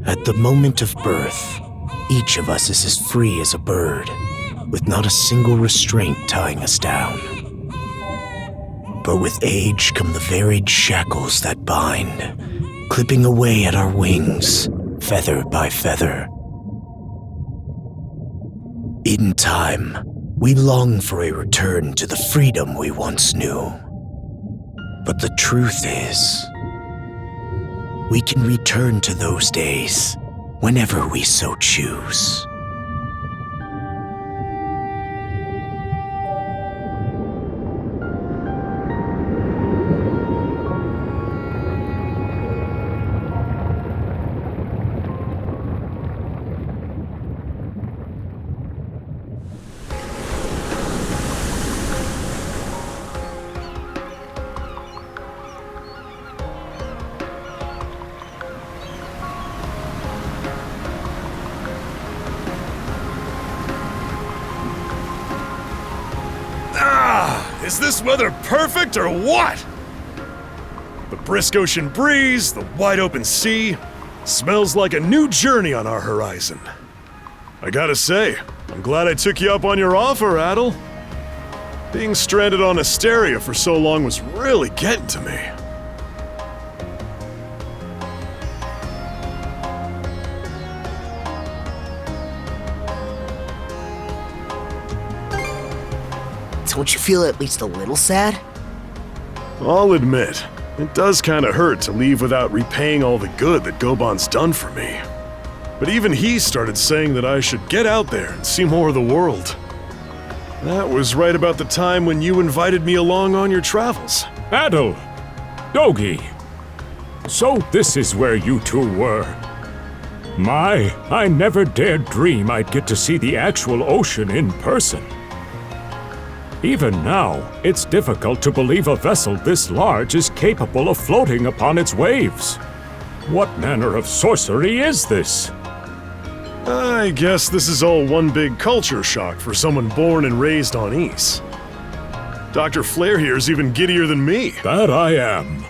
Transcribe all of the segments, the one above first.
At the moment of birth, each of us is as free as a bird, with not a single restraint tying us down. But with age come the varied shackles that bind, clipping away at our wings, feather by feather. In time, we long for a return to the freedom we once knew. But the truth is, we can return to those days whenever we so choose. Is this weather perfect or what? The brisk ocean breeze, the wide open sea, smells like a new journey on our horizon. I gotta say, I'm glad I took you up on your offer, Adol. Being stranded on Asteria for so long was really getting to me. Don't you feel at least a little sad? I'll admit, it does kinda hurt to leave without repaying all the good that Goban's done for me. But even he started saying that I should get out there and see more of the world. That was right about the time when you invited me along on your travels. Adol! Dogi! So this is where you two were. My, I never dared dream I'd get to see the actual ocean in person. Even now, it's difficult to believe a vessel this large is capable of floating upon its waves. What manner of sorcery is this? I guess this is all one big culture shock for someone born and raised on Ys. Dr. Flare here's even giddier than me. That I am.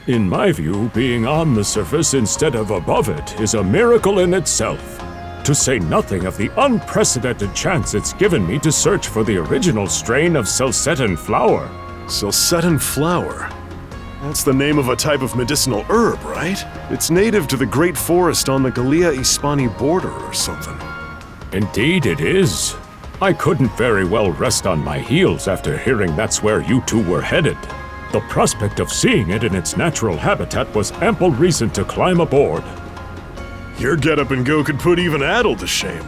In my view, being on the surface instead of above it is a miracle in itself. To say nothing of the unprecedented chance it's given me to search for the original strain of Celcetan flower. Celcetan flower? That's the name of a type of medicinal herb, right? It's native to the Great Forest on the Gallia-Hispani border or something. Indeed it is. I couldn't very well rest on my heels after hearing that's where you two were headed. The prospect of seeing it in its natural habitat was ample reason to climb aboard. Your get-up and go could put even Adol to shame.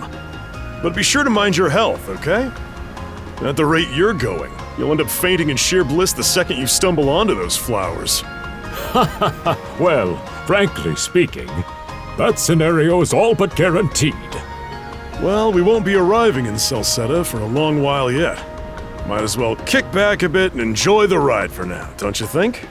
But be sure to mind your health, okay? At the rate you're going, you'll end up fainting in sheer bliss the second you stumble onto those flowers. Well, frankly speaking, that scenario is all but guaranteed. Well, we won't be arriving in Celceta for a long while yet. Might as well kick back a bit and enjoy the ride for now, don't you think?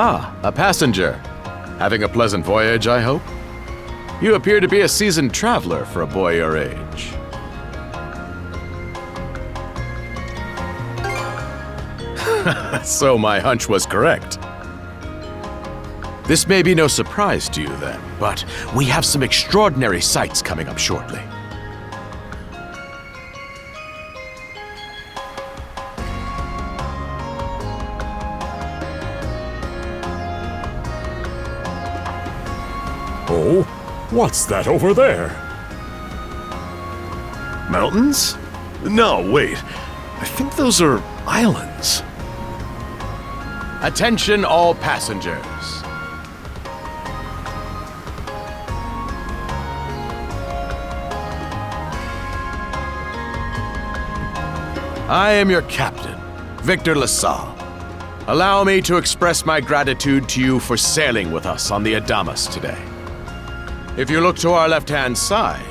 Ah, a passenger. Having a pleasant voyage, I hope? You appear to be a seasoned traveler for a boy your age. So my hunch was correct. This may be no surprise to you then, but we have some extraordinary sights coming up shortly. Oh, what's that over there? Mountains? No, wait. I think those are islands. Attention all passengers. I am your captain, Victor LaSalle. Allow me to express my gratitude to you for sailing with us on the Adamas today. If you look to our left-hand side,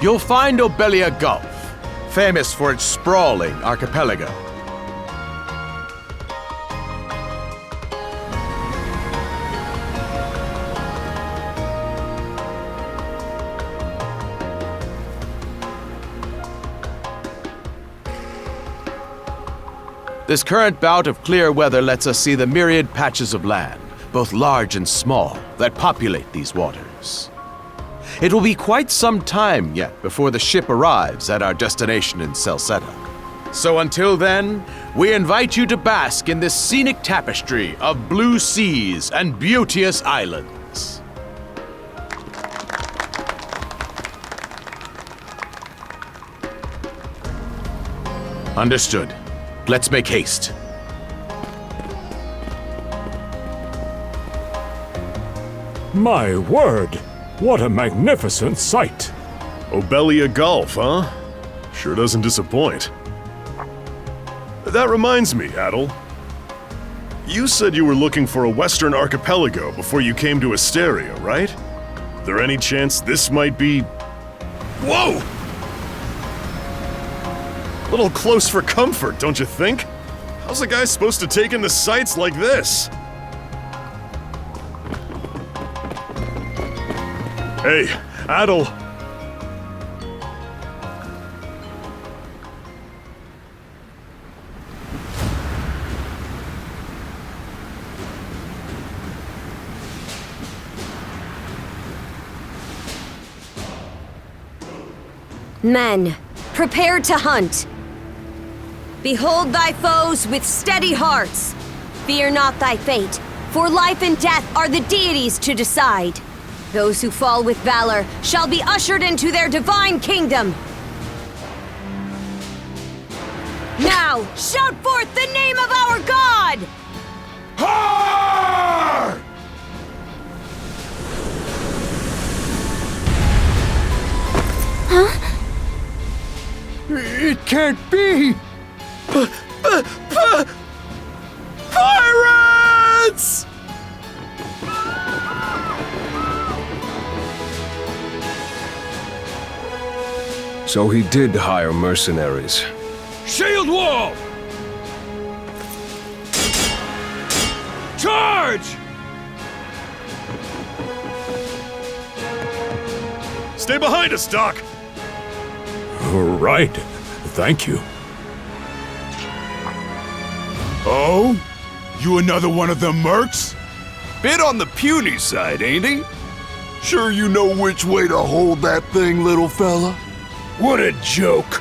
you'll find Obelia Gulf, famous for its sprawling archipelago. This current bout of clear weather lets us see the myriad patches of land, both large and small, that populate these waters. It will be quite some time yet before the ship arrives at our destination in Salsetta. So until then, we invite you to bask in this scenic tapestry of blue seas and beauteous islands. Understood. Let's make haste. My word, what a magnificent sight! Obelia Gulf, huh? Sure doesn't disappoint. That reminds me, Adol. You said you were looking for a western archipelago before you came to Asteria, right? There any chance this might be... Whoa! A little close for comfort, don't you think? How's a guy supposed to take in the sights like this? Hey, Adol. Men, prepare to hunt. Behold thy foes with steady hearts. Fear not thy fate, for life and death are the deities to decide. Those who fall with valor shall be ushered into their divine kingdom. Now, shout forth the name of our God! Har! Huh? It can't be! Pirates! So he did hire mercenaries. Shield wall! Charge! Stay behind us, Doc! Right. Thank you. Oh? You another one of them mercs? Bit on the puny side, ain't he? Sure you know which way to hold that thing, little fella? What a joke.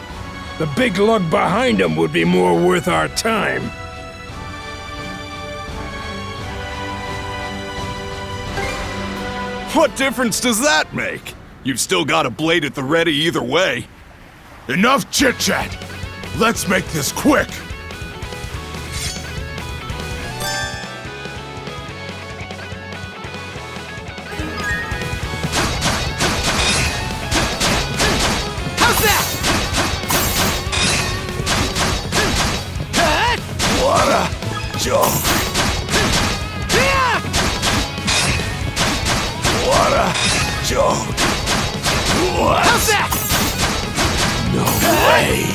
The big lug behind him would be more worth our time. What difference does that make? You've still got a blade at the ready either way. Enough chit-chat! Let's make this quick! How's that? What a joke! What a joke! What? How's that? No way!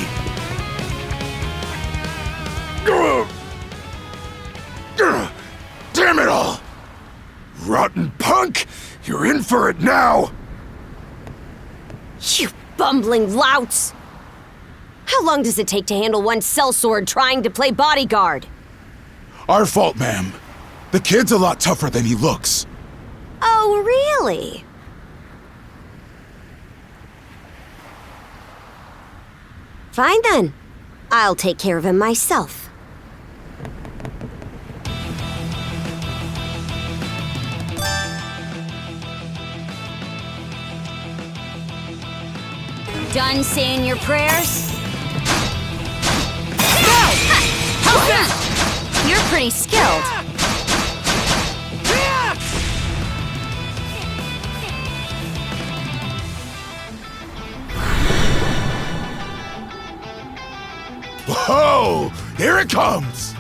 Damn it all! Rotten punk! You're in for it now! You bumbling louts! How long does it take to handle one sellsword trying to play bodyguard? Our fault, ma'am. The kid's a lot tougher than he looks. Oh, really? Fine then. I'll take care of him myself. Done saying your prayers? Go! You're pretty skilled. Whoa! Here it comes!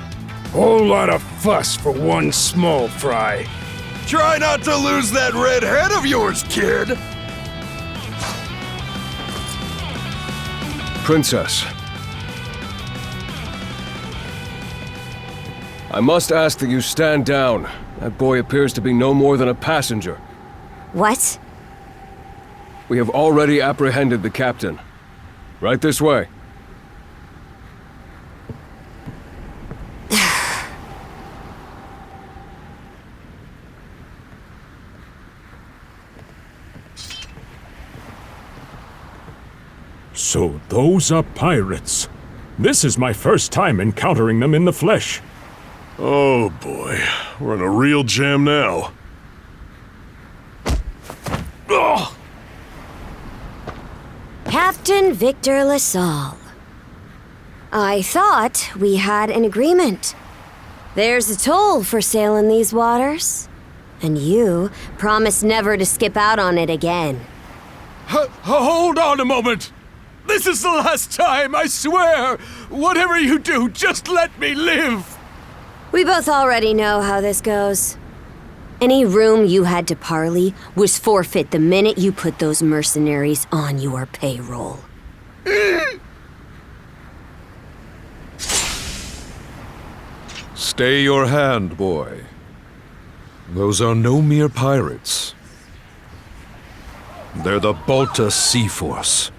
Whole lot of fuss for one small fry. Try not to lose that red head of yours, kid! Princess. I must ask that you stand down. That boy appears to be no more than a passenger. What? We have already apprehended the captain. Right this way. So those are pirates. This is my first time encountering them in the flesh. Oh boy, we're in a real jam now. Ugh. Captain Victor LaSalle. I thought we had an agreement. There's a toll for sailing these waters. And you promised never to skip out on it again. Hold on a moment! This is the last time, I swear! Whatever you do, just let me live! We both already know how this goes. Any room you had to parley was forfeit the minute you put those mercenaries on your payroll. Stay your hand, boy. Those are no mere pirates. They're the Balta Sea Force.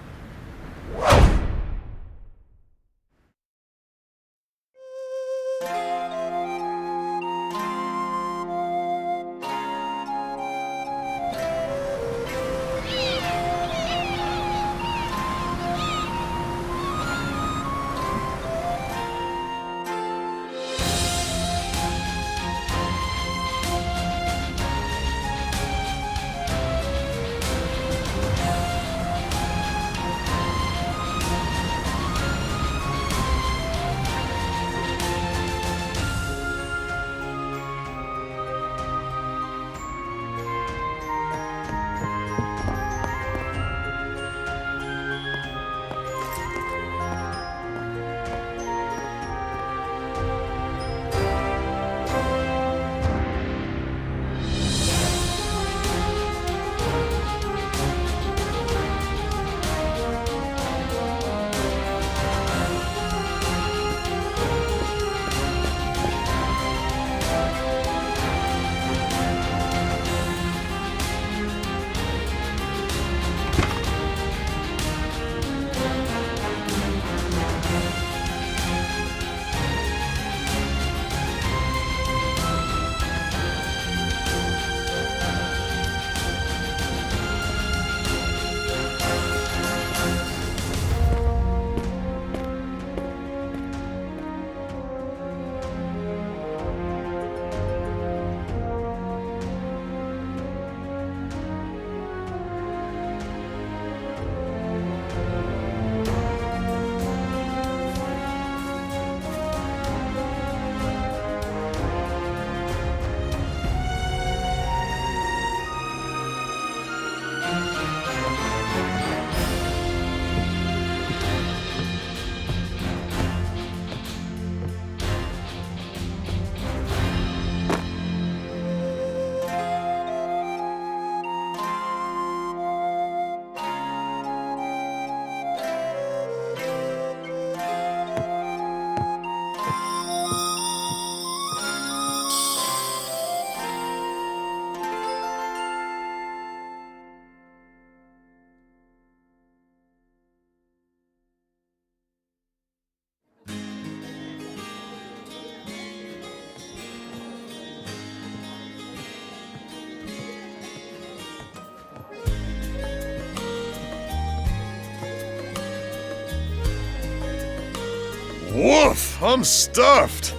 Woof! I'm stuffed.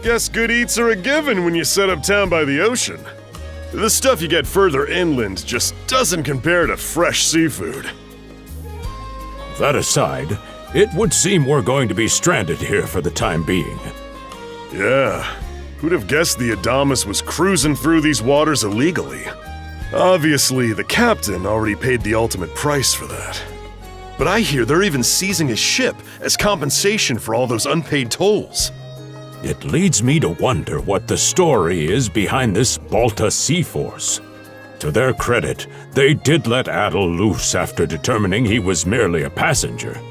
Guess good eats are a given when you set up town by the ocean. The stuff you get further inland just doesn't compare to fresh seafood. that aside, it would seem we're going to be stranded here for the time being. Yeah, who'd have guessed the Adamus was cruising through these waters illegally? Obviously, the captain already paid the ultimate price for that. But I hear they're even seizing his ship as compensation for all those unpaid tolls. It leads me to wonder what the story is behind this Balta sea force. To their credit, they did let Adol loose after determining he was merely a passenger.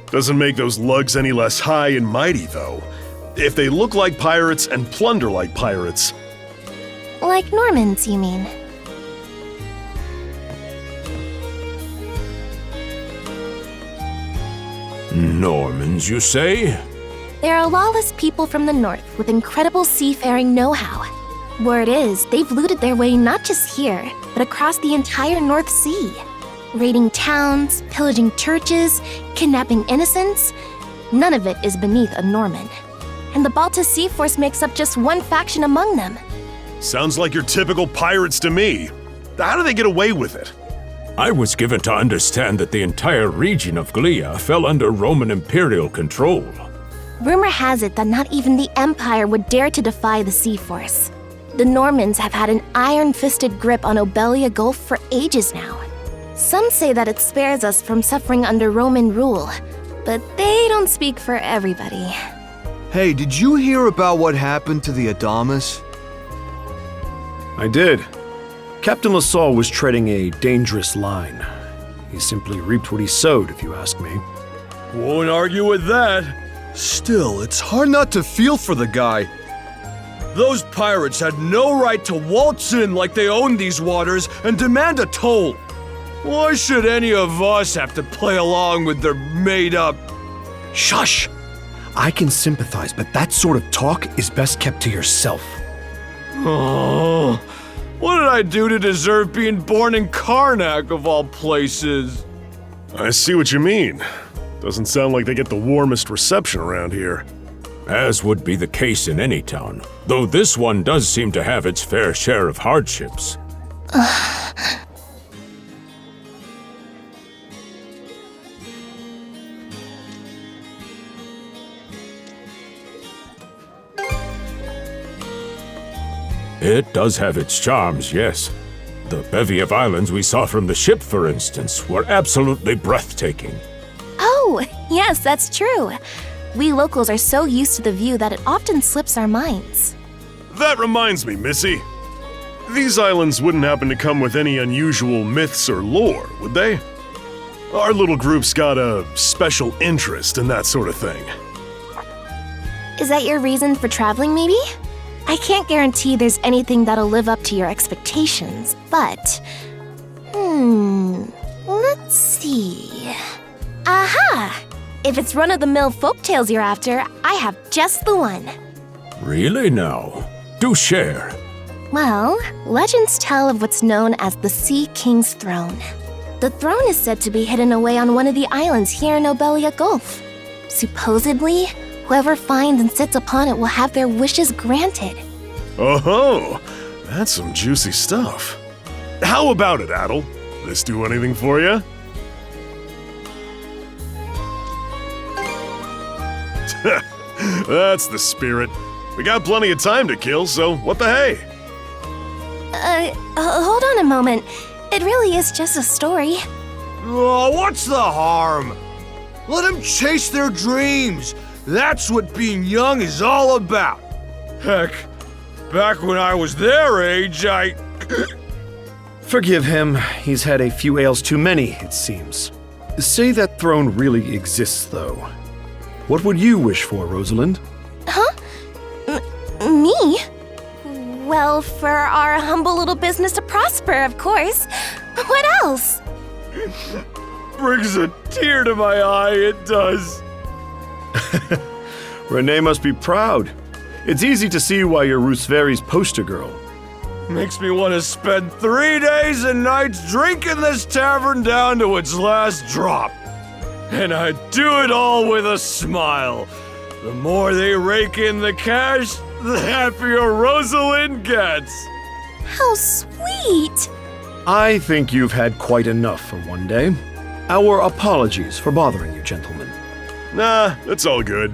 Doesn't make those lugs any less high and mighty, though. If they look like pirates and plunder like pirates... Like Normans, you mean? Normans, you say? They're a lawless people from the north with incredible seafaring know-how. Word is, they've looted their way not just here, but across the entire North Sea. Raiding towns, pillaging churches, kidnapping innocents. None of it is beneath a Norman. And the Balta Sea Force makes up just one faction among them. Sounds like your typical pirates to me. How do they get away with it? I was given to understand that the entire region of Glia fell under Roman imperial control. Rumor has it that not even the Empire would dare to defy the Sea Force. The Normans have had an iron-fisted grip on Obelia Gulf for ages now. Some say that it spares us from suffering under Roman rule, but they don't speak for everybody. Hey, did you hear about what happened to the Adamus? I did. Captain LaSalle was treading a dangerous line. He simply reaped what he sowed, if you ask me. Won't argue with that. Still, it's hard not to feel for the guy. Those pirates had no right to waltz in like they owned these waters and demand a toll. Why should any of us have to play along with their made-up... Shush! I can sympathize, but that sort of talk is best kept to yourself. Oh, what did I do to deserve being born in Karnak, of all places? I see what you mean. Doesn't sound like they get the warmest reception around here. As would be the case in any town, though this one does seem to have its fair share of hardships. It does have its charms, yes. The bevy of islands we saw from the ship, for instance, were absolutely breathtaking. Oh, yes, that's true. We locals are so used to the view that it often slips our minds. That reminds me, Missy. These islands wouldn't happen to come with any unusual myths or lore, would they? Our little group's got a special interest in that sort of thing. Is that your reason for traveling, maybe? I can't guarantee there's anything that'll live up to your expectations, but... let's see... Aha! If it's run-of-the-mill folktales you're after, I have just the one. Really now? Do share. Well, legends tell of what's known as the Sea King's Throne. The throne is said to be hidden away on one of the islands here in Obelia Gulf. Supposedly, whoever finds and sits upon it will have their wishes granted. Oh-ho! That's some juicy stuff. How about it, Adol? This do anything for you? That's the spirit. We got plenty of time to kill, so what the hey? Hold on a moment. It really is just a story. Oh, what's the harm? Let them chase their dreams. That's what being young is all about. Heck, back when I was their age, Forgive him. He's had a few ales too many, it seems. Say that throne really exists, though. What would you wish for, Rosalind? Huh? Me? Well, for our humble little business to prosper, of course. What else? Brings a tear to my eye, it does. Renee must be proud. It's easy to see why you're Rooseveri's poster girl. Makes me want to spend 3 days and nights drinking this tavern down to its last drop. And I do it all with a smile. The more they rake in the cash, the happier Rosalind gets. How sweet! I think you've had quite enough for one day. Our apologies for bothering you, gentlemen. Nah, it's all good.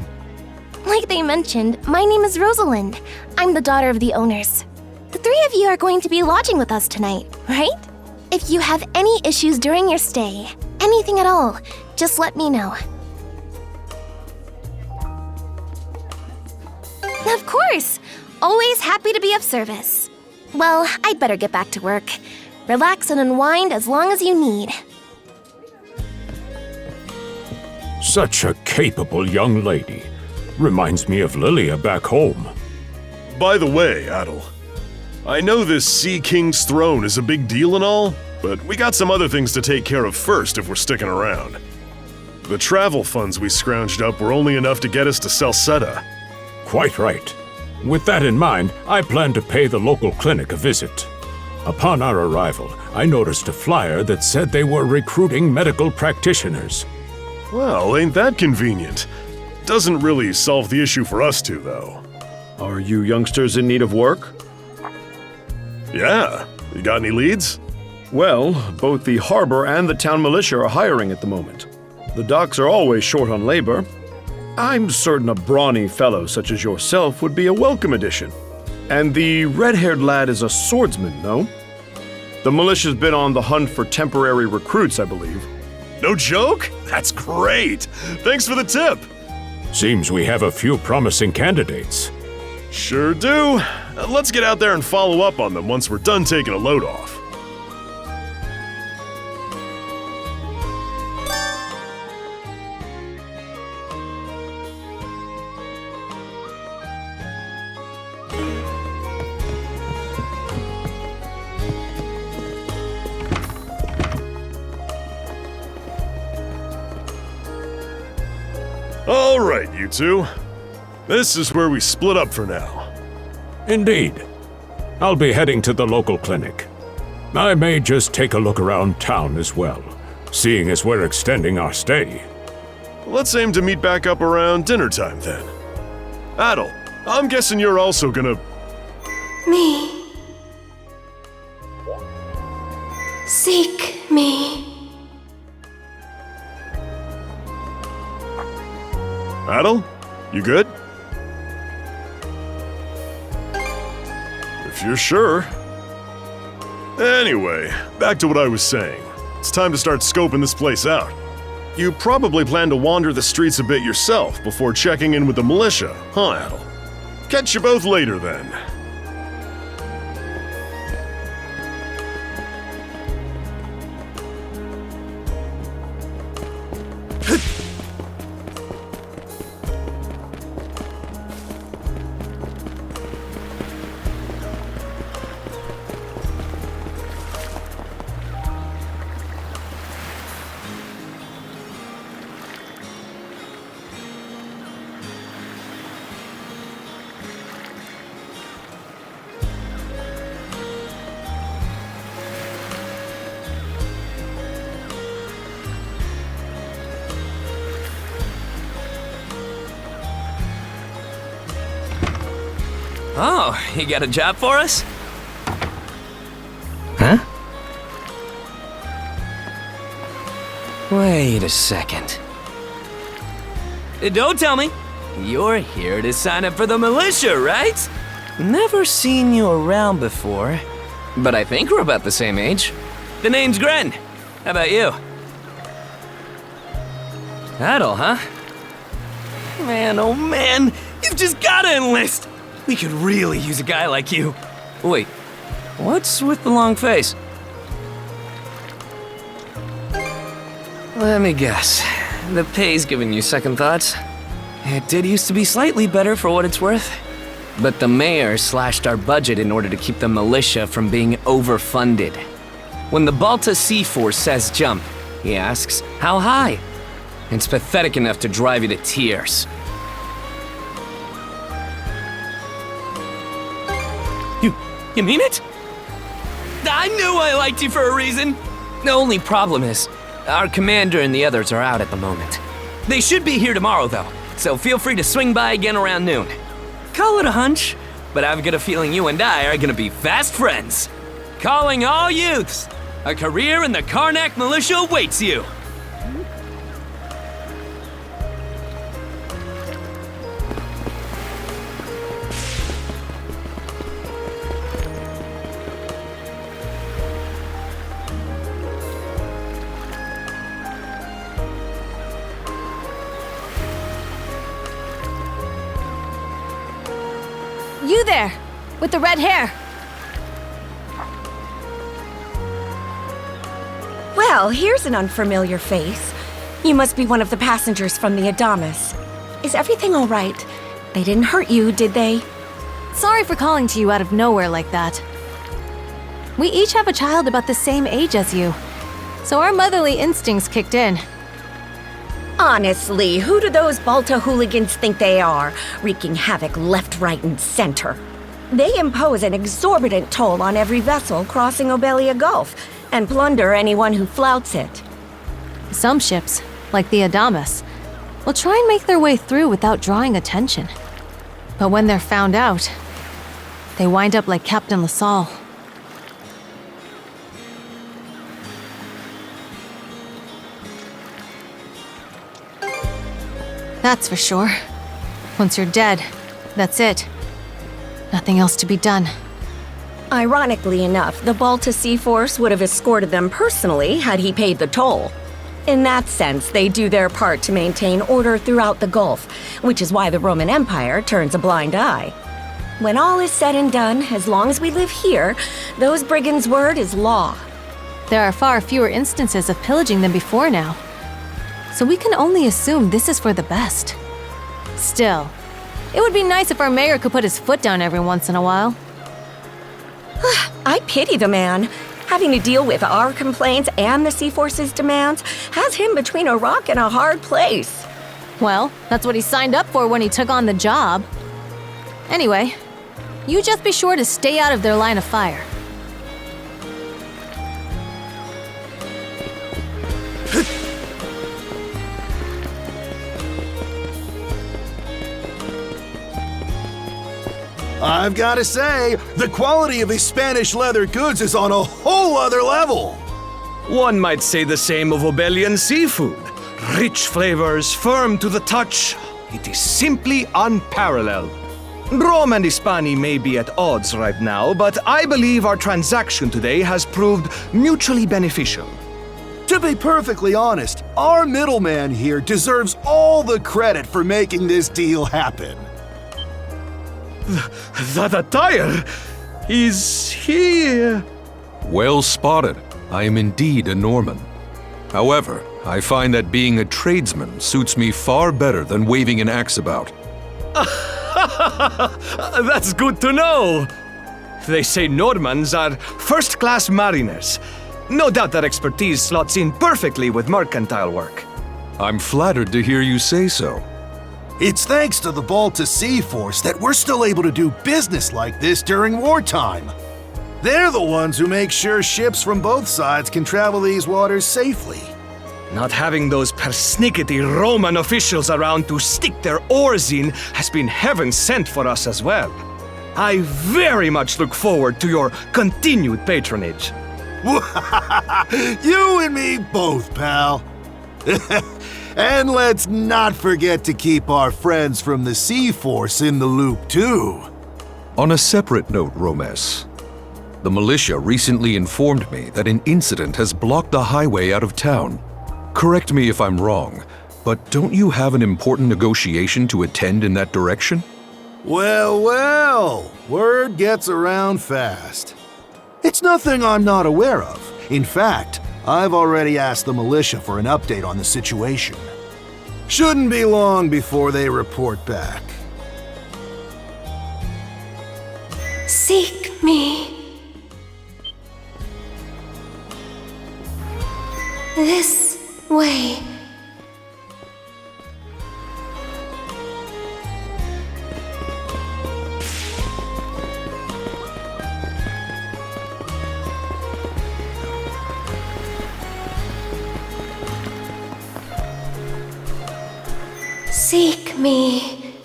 Like they mentioned, my name is Rosalind. I'm the daughter of the owners. The three of you are going to be lodging with us tonight, right? If you have any issues during your stay, anything at all, just let me know. Of course! Always happy to be of service. Well, I'd better get back to work. Relax and unwind as long as you need. Such a capable young lady. Reminds me of Lilia back home. By the way, Adol, I know this Sea King's throne is a big deal and all, but we got some other things to take care of first if we're sticking around. The travel funds we scrounged up were only enough to get us to Salsetta. Quite right. With that in mind, I plan to pay the local clinic a visit. Upon our arrival, I noticed a flyer that said they were recruiting medical practitioners. Well, ain't that convenient? Doesn't really solve the issue for us two, though. Are you youngsters in need of work? Yeah. You got any leads? Well, both the harbor and the town militia are hiring at the moment. The docks are always short on labor. I'm certain a brawny fellow such as yourself would be a welcome addition. And the red-haired lad is a swordsman, no? The militia's been on the hunt for temporary recruits, I believe. No joke? That's great! Thanks for the tip! Seems we have a few promising candidates. Sure do. Let's get out there and follow up on them once we're done taking a load off. All right, you two. This is where we split up for now. Indeed. I'll be heading to the local clinic. I may just take a look around town as well, seeing as we're extending our stay. Let's aim to meet back up around dinner time then. Adol, I'm guessing you're also gonna... Me. Seek me. Adol, you good? If you're sure. Anyway, back to what I was saying. It's time to start scoping this place out. You probably plan to wander the streets a bit yourself before checking in with the militia, huh, Adol? Catch you both later then. Oh, you got a job for us? Huh? Wait a second. Don't tell me. You're here to sign up for the militia, right? Never seen you around before, but I think we're about the same age. The name's Gren. How about you? Adol, huh? Man, oh man, you've just gotta enlist! We could really use a guy like you. Wait, what's with the long face? Let me guess. The pay's giving you second thoughts? It did used to be slightly better for what it's worth. But the mayor slashed our budget in order to keep the militia from being overfunded. When the Balta Sea Force says jump, he asks, how high? It's pathetic enough to drive you to tears. You mean it? I knew I liked you for a reason! The only problem is, our commander and the others are out at the moment. They should be here tomorrow, though, so feel free to swing by again around noon. Call it a hunch, but I've got a feeling you and I are gonna be fast friends. Calling all youths! A career in the Karnak militia awaits you! You there, with the red hair. Well, here's an unfamiliar face. You must be one of the passengers from the Adamas. Is everything all right? They didn't hurt you, did they? Sorry for calling to you out of nowhere like that. We each have a child about the same age as you, so our motherly instincts kicked in. Honestly, who do those Balta hooligans think they are, wreaking havoc left, right, and center? They impose an exorbitant toll on every vessel crossing Obelia Gulf, and plunder anyone who flouts it. Some ships, like the Adamas, will try and make their way through without drawing attention. But when they're found out, they wind up like Captain LaSalle. That's for sure. Once you're dead, that's it. Nothing else to be done. Ironically enough, the Balta Sea Force would have escorted them personally had he paid the toll. In that sense, they do their part to maintain order throughout the Gulf, which is why the Roman Empire turns a blind eye. When all is said and done, as long as we live here, those brigands' word is law. There are far fewer instances of pillaging than before now, so we can only assume this is for the best. Still, it would be nice if our mayor could put his foot down every once in a while. I pity the man. Having to deal with our complaints and the Sea Force's demands has him between a rock and a hard place. Well, that's what he signed up for when he took on the job. Anyway, you just be sure to stay out of their line of fire. I've got to say, the quality of these Spanish leather goods is on a whole other level. One might say the same of Obelian seafood. Rich flavors, firm to the touch. It is simply unparalleled. Rome and Hispania may be at odds right now, but I believe our transaction today has proved mutually beneficial. To be perfectly honest, our middleman here deserves all the credit for making this deal happen. That attire is here. Well spotted. I am indeed a Norman. However, I find that being a tradesman suits me far better than waving an axe about. That's good to know. They say Normans are first-class mariners. No doubt that expertise slots in perfectly with mercantile work. I'm flattered to hear you say so. It's thanks to the Balta Sea Force that we're still able to do business like this during wartime. They're the ones who make sure ships from both sides can travel these waters safely. Not having those persnickety Roman officials around to stick their oars in has been heaven sent for us as well. I very much look forward to your continued patronage. You and me both, pal. And let's not forget to keep our friends from the Sea Force in the loop, too. On a separate note, Romes, the militia recently informed me that an incident has blocked the highway out of town. Correct me if I'm wrong, but don't you have an important negotiation to attend in that direction? Well, word gets around fast. It's nothing I'm not aware of. In fact, I've already asked the militia for an update on the situation. Shouldn't be long before they report back. Seek me. This way. Seek me.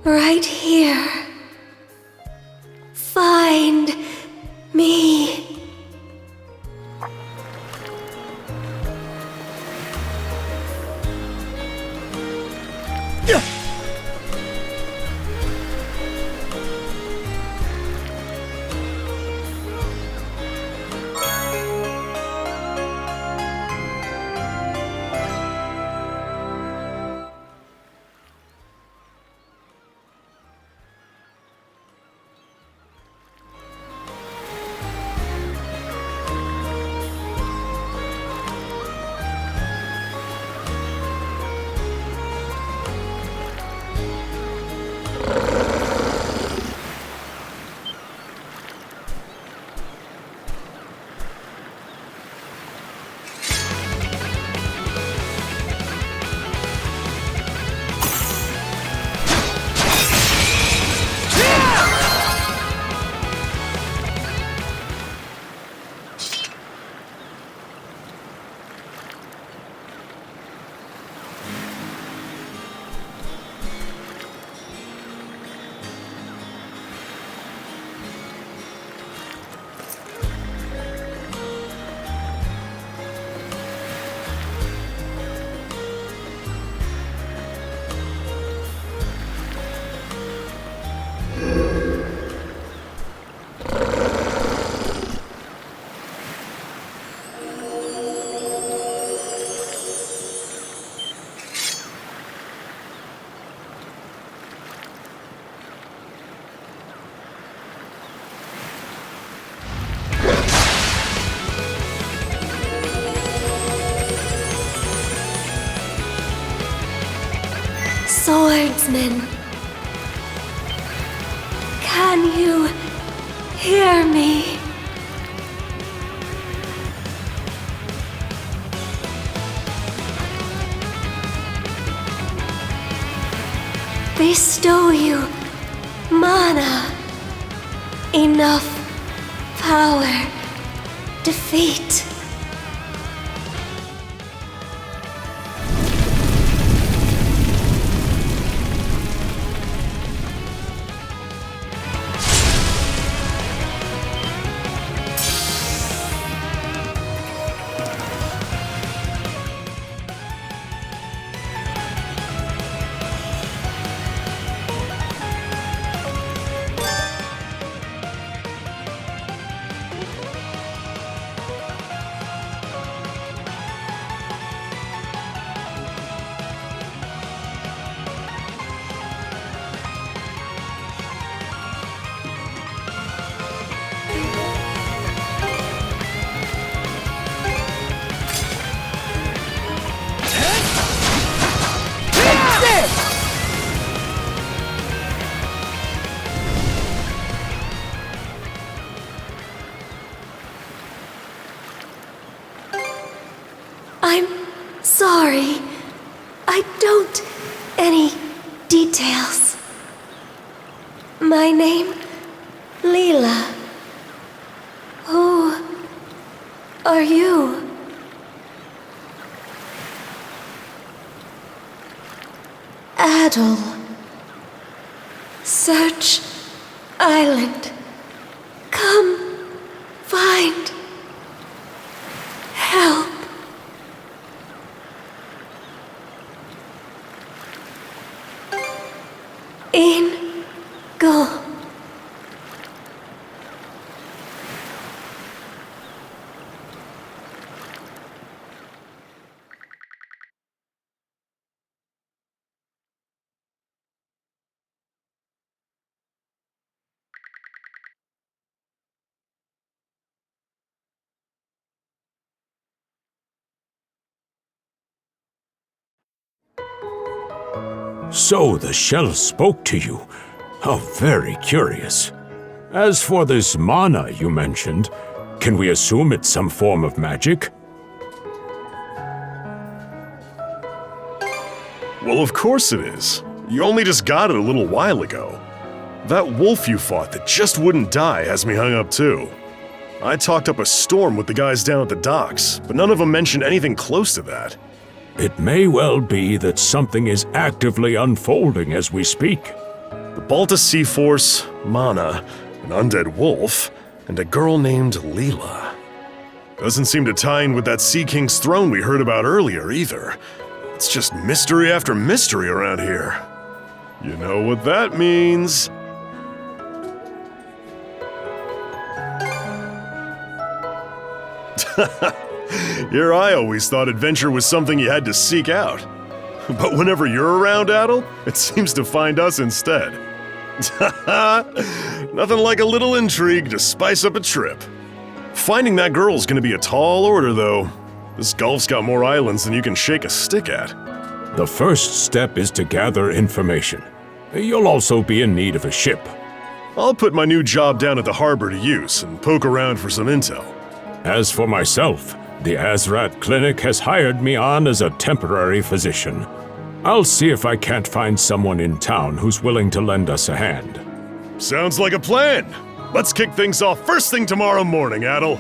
Right here. Find me. Swordsman. Can you hear me? Bestow you mana. Enough power. Defeat. I'm sorry. I don't... any details. My name... Leela. Who... are you? Adol. Search... island. Come... find... help. In go. So the shell spoke to you. How very curious. As for this mana you mentioned, can we assume it's some form of magic? Well, of course it is. You only just got it a little while ago. That wolf you fought that just wouldn't die has me hung up too. I talked up a storm with the guys down at the docks, but none of them mentioned anything close to that. It may well be that something is actively unfolding as we speak. The Balta Sea Force, Mana, an undead wolf, and a girl named Leela. Doesn't seem to tie in with that Sea King's throne we heard about earlier either. It's just mystery after mystery around here. You know what that means. Here I always thought adventure was something you had to seek out. But whenever you're around, Adol, it seems to find us instead. Nothing like a little intrigue to spice up a trip. Finding that girl's gonna be a tall order, though. This Gulf's got more islands than you can shake a stick at. The first step is to gather information. You'll also be in need of a ship. I'll put my new job down at the harbor to use and poke around for some intel. As for myself, the Azrat Clinic has hired me on as a temporary physician. I'll see if I can't find someone in town who's willing to lend us a hand. Sounds like a plan. Let's kick things off first thing tomorrow morning, Adol.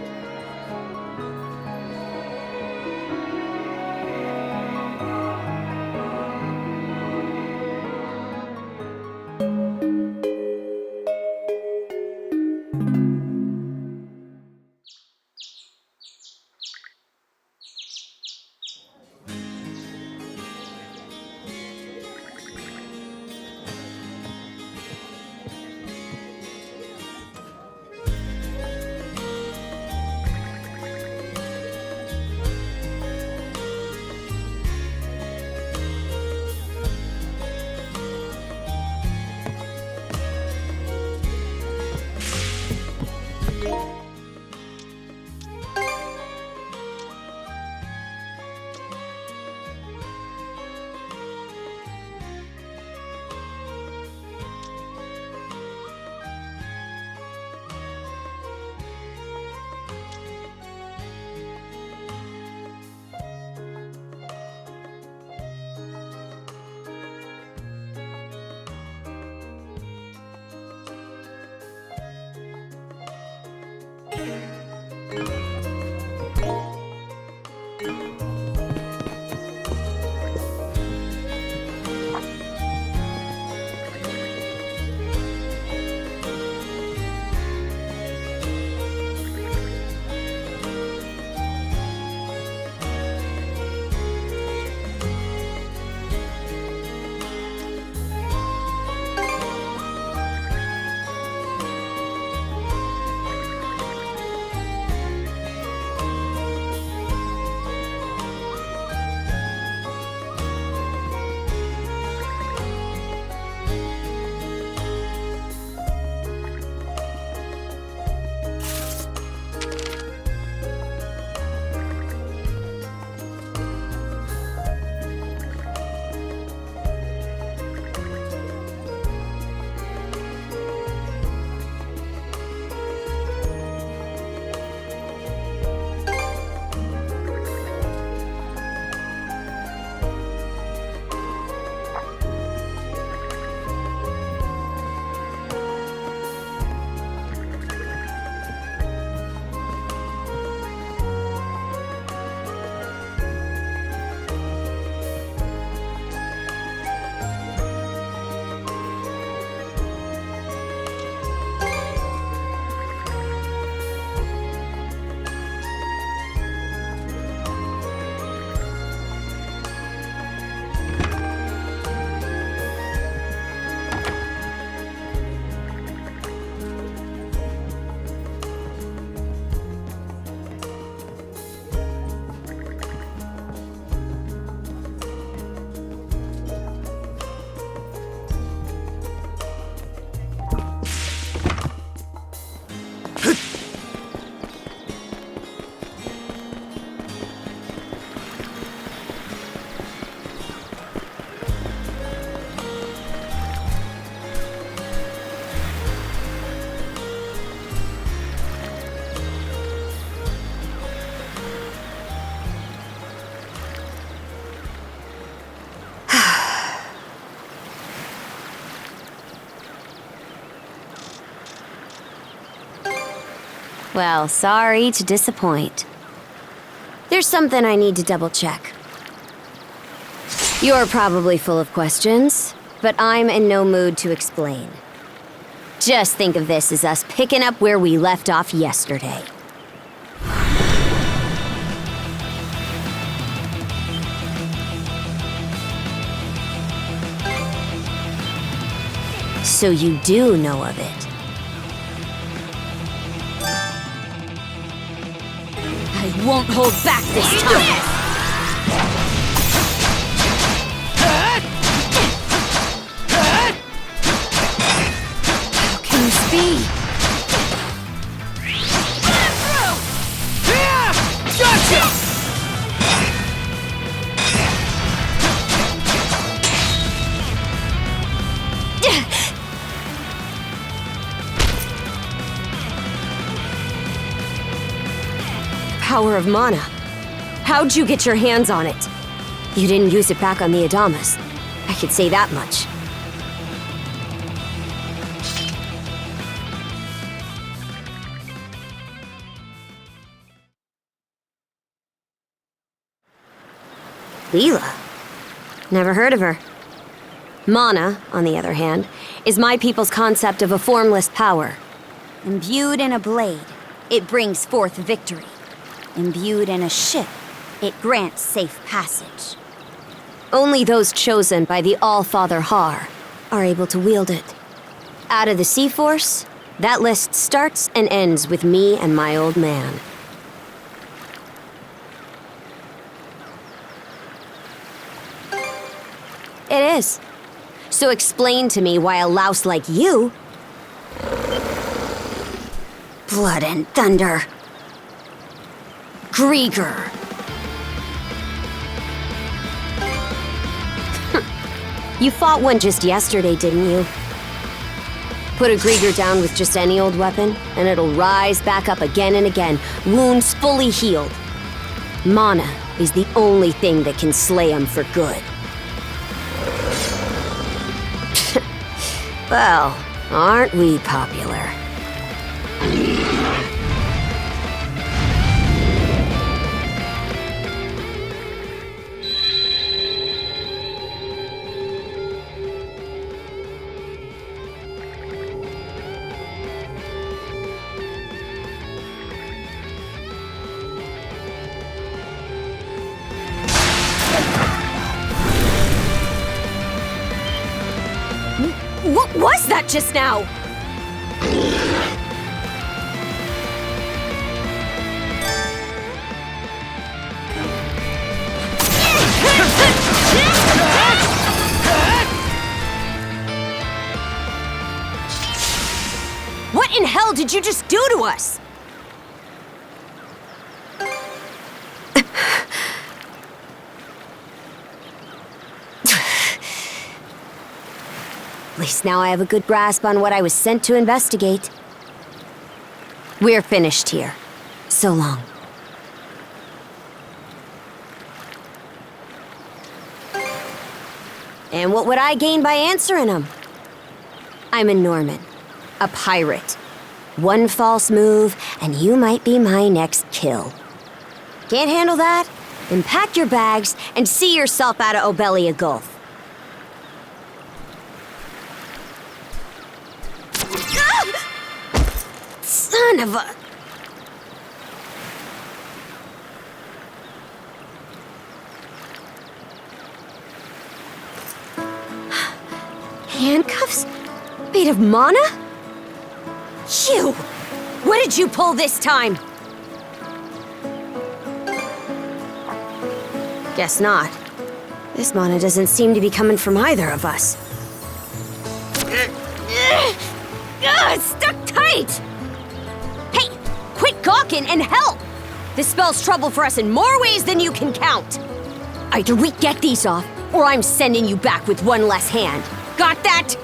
Well, sorry to disappoint. There's something I need to double-check. You're probably full of questions, but I'm in no mood to explain. Just think of this as us picking up where we left off yesterday. So you do know of it. I won't hold back this time! How can this be? Gotcha! Power of mana. How'd you get your hands on it? You didn't use it back on the Adamas. I could say that much. Leela? Never heard of her. Mana, on the other hand, is my people's concept of a formless power. Imbued in a blade, it brings forth victory. Imbued in a ship, it grants safe passage. Only those chosen by the All-Father Har are able to wield it. Out of the Sea Force, that list starts and ends with me and my old man. It is. So explain to me why a louse like you... Blood and thunder. Grieger. You fought one just yesterday, didn't you? Put a Grieger down with just any old weapon, and it'll rise back up again and again, wounds fully healed. Mana is the only thing that can slay him for good. Well, aren't we popular? What was that just now? What in hell did you just do to us? At least now I have a good grasp on what I was sent to investigate. We're finished here. So long. And what would I gain by answering them? I'm a Norman, a pirate. One false move, and you might be my next kill. Can't handle that? Then pack your bags and see yourself out of Obelia Gulf. Son of a... Handcuffs? Made of mana? You! What did you pull this time? Guess not. This mana doesn't seem to be coming from either of us. It's stuck tight! Hey, quit gawking and help! This spells trouble for us in more ways than you can count. Either we get these off, or I'm sending you back with one less hand. Got that?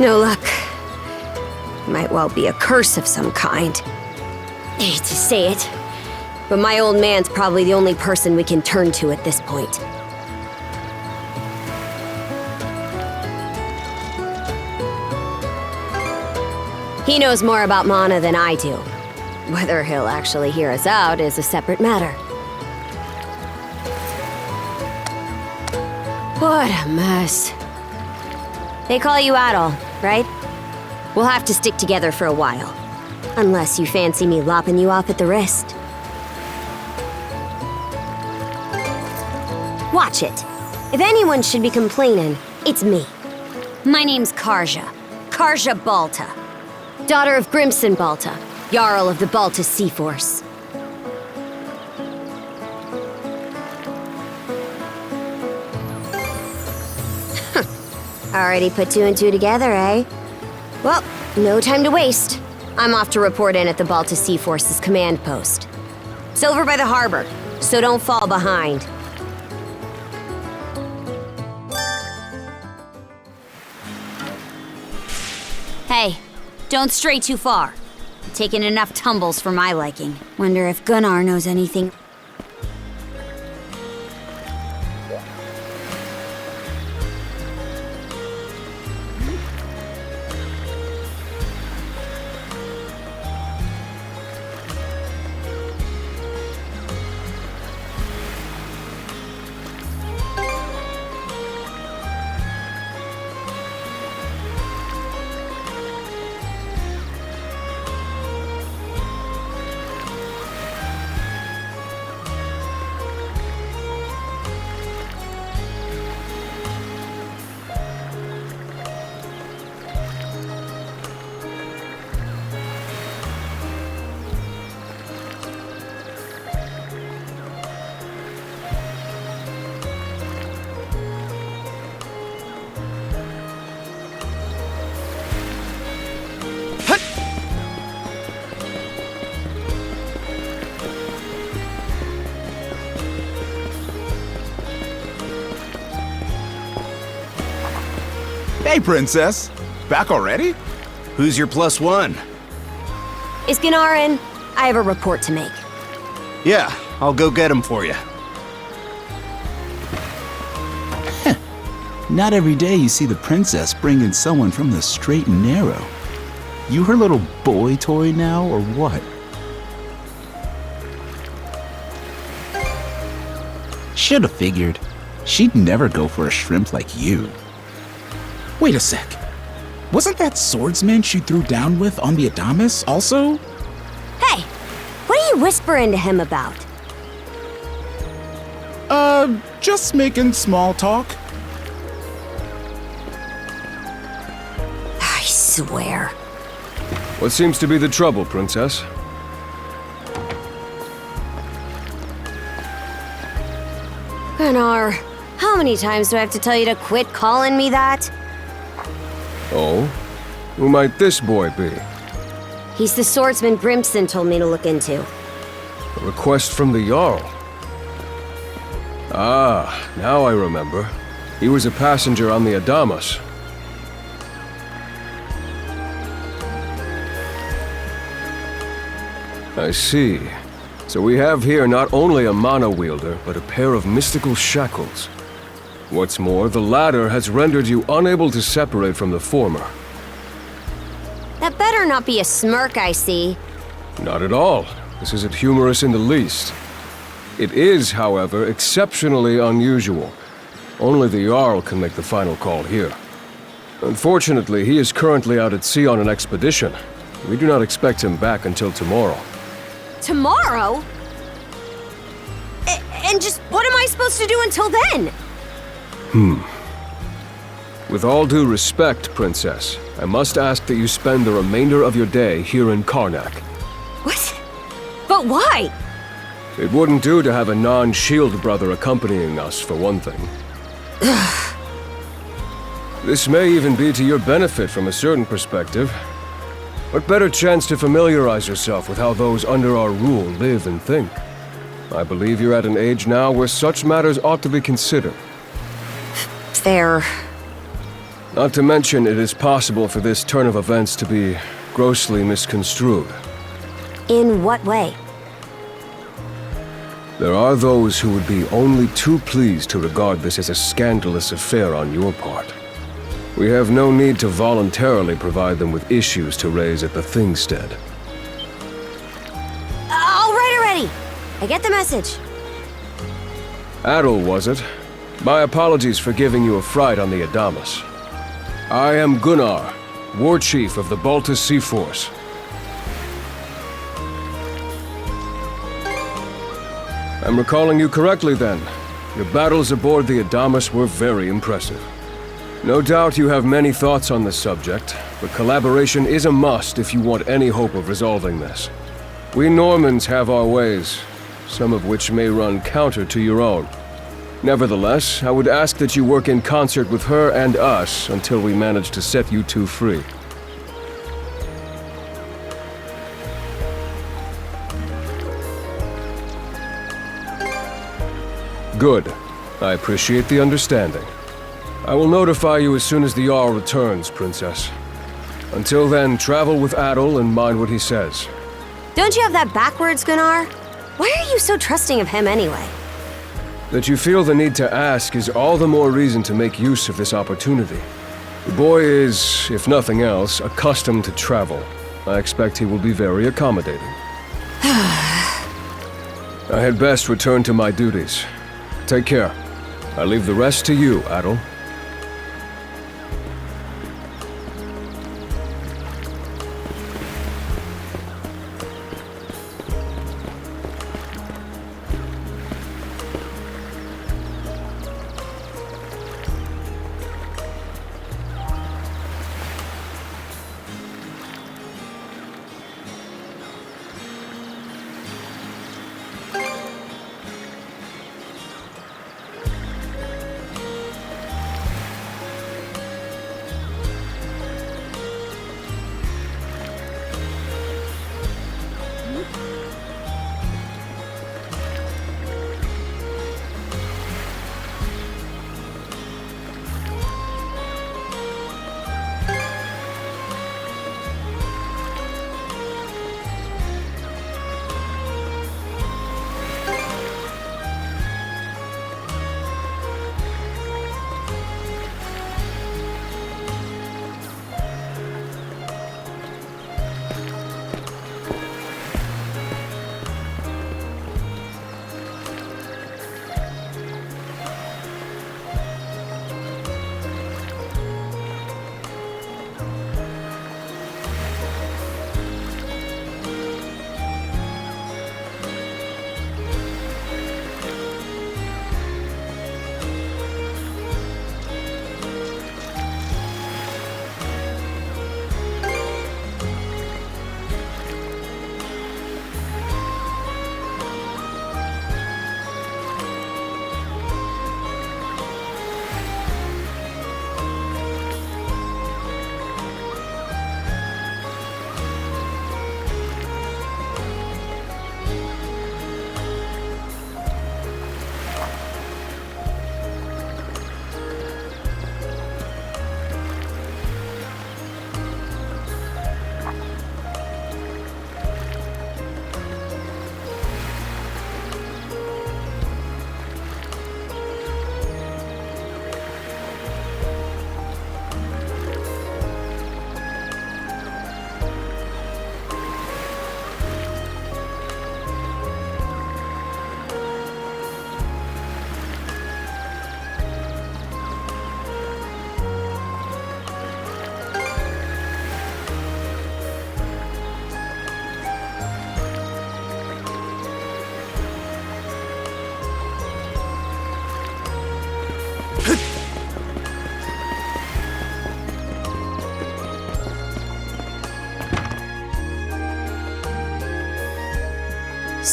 No luck. Might well be a curse of some kind. I hate to say it, but my old man's probably the only person we can turn to at this point. He knows more about Mana than I do. Whether he'll actually hear us out is a separate matter. What a mess. They call you Adol, right? We'll have to stick together for a while. Unless you fancy me lopping you off at the wrist. Watch it. If anyone should be complaining, it's me. My name's Karja. Karja Balta. Daughter of Grimson Balta, Jarl of the Balta Sea Force. Already put two and two together, eh? Well, no time to waste. I'm off to report in at the Balta Sea Force's command post. It's over by the harbor, so don't fall behind. Hey, don't stray too far. You've taken enough tumbles for my liking. Wonder if Gunnar knows anything. Hey, Princess. Back already? Who's your plus one? Is Gunnar in? I have a report to make. Yeah, I'll go get him for you. Not every day you see the princess bring in someone from the straight and narrow. You her little boy toy now, or what? Should've figured. She'd never go for a shrimp like you. Wait a sec. Wasn't that swordsman she threw down with on the Adamas also? Hey, what are you whispering to him about? Just making small talk. I swear. What seems to be the trouble, Princess? Gunnar, how many times do I have to tell you to quit calling me that? Oh? Who might this boy be? He's the swordsman Grimson told me to look into. A request from the Jarl. Ah, now I remember. He was a passenger on the Adamas. I see. So we have here not only a mana wielder, but a pair of mystical shackles. What's more, the latter has rendered you unable to separate from the former. That better not be a smirk I see. Not at all. This isn't humorous in the least. It is, however, exceptionally unusual. Only the Jarl can make the final call here. Unfortunately, he is currently out at sea on an expedition. We do not expect him back until tomorrow. Tomorrow? And just what am I supposed to do until then? With all due respect, Princess, I must ask that you spend the remainder of your day here in Karnak. What? But why? It wouldn't do to have a non-shield brother accompanying us, for one thing. This may even be to your benefit from a certain perspective. What better chance to familiarize yourself with how those under our rule live and think? I believe you're at an age now where such matters ought to be considered. Fair. Not to mention, it is possible for this turn of events to be grossly misconstrued. In what way? There are those who would be only too pleased to regard this as a scandalous affair on your part. We have no need to voluntarily provide them with issues to raise at the Thingstead. All right already! I get the message. Adol, was it? My apologies for giving you a fright on the Adamas. I am Gunnar, War Chief of the Balta Sea Force. I'm recalling you correctly then. Your battles aboard the Adamas were very impressive. No doubt you have many thoughts on this subject, but collaboration is a must if you want any hope of resolving this. We Normans have our ways, some of which may run counter to your own. Nevertheless, I would ask that you work in concert with her and us until we manage to set you two free. Good. I appreciate the understanding. I will notify you as soon as the Jarl returns, Princess. Until then, travel with Adol and mind what he says. Don't you have that backwards, Gunnar? Why are you so trusting of him anyway? That you feel the need to ask is all the more reason to make use of this opportunity. The boy is, if nothing else, accustomed to travel. I expect he will be very accommodating. I had best return to my duties. Take care. I leave the rest to you, Adol.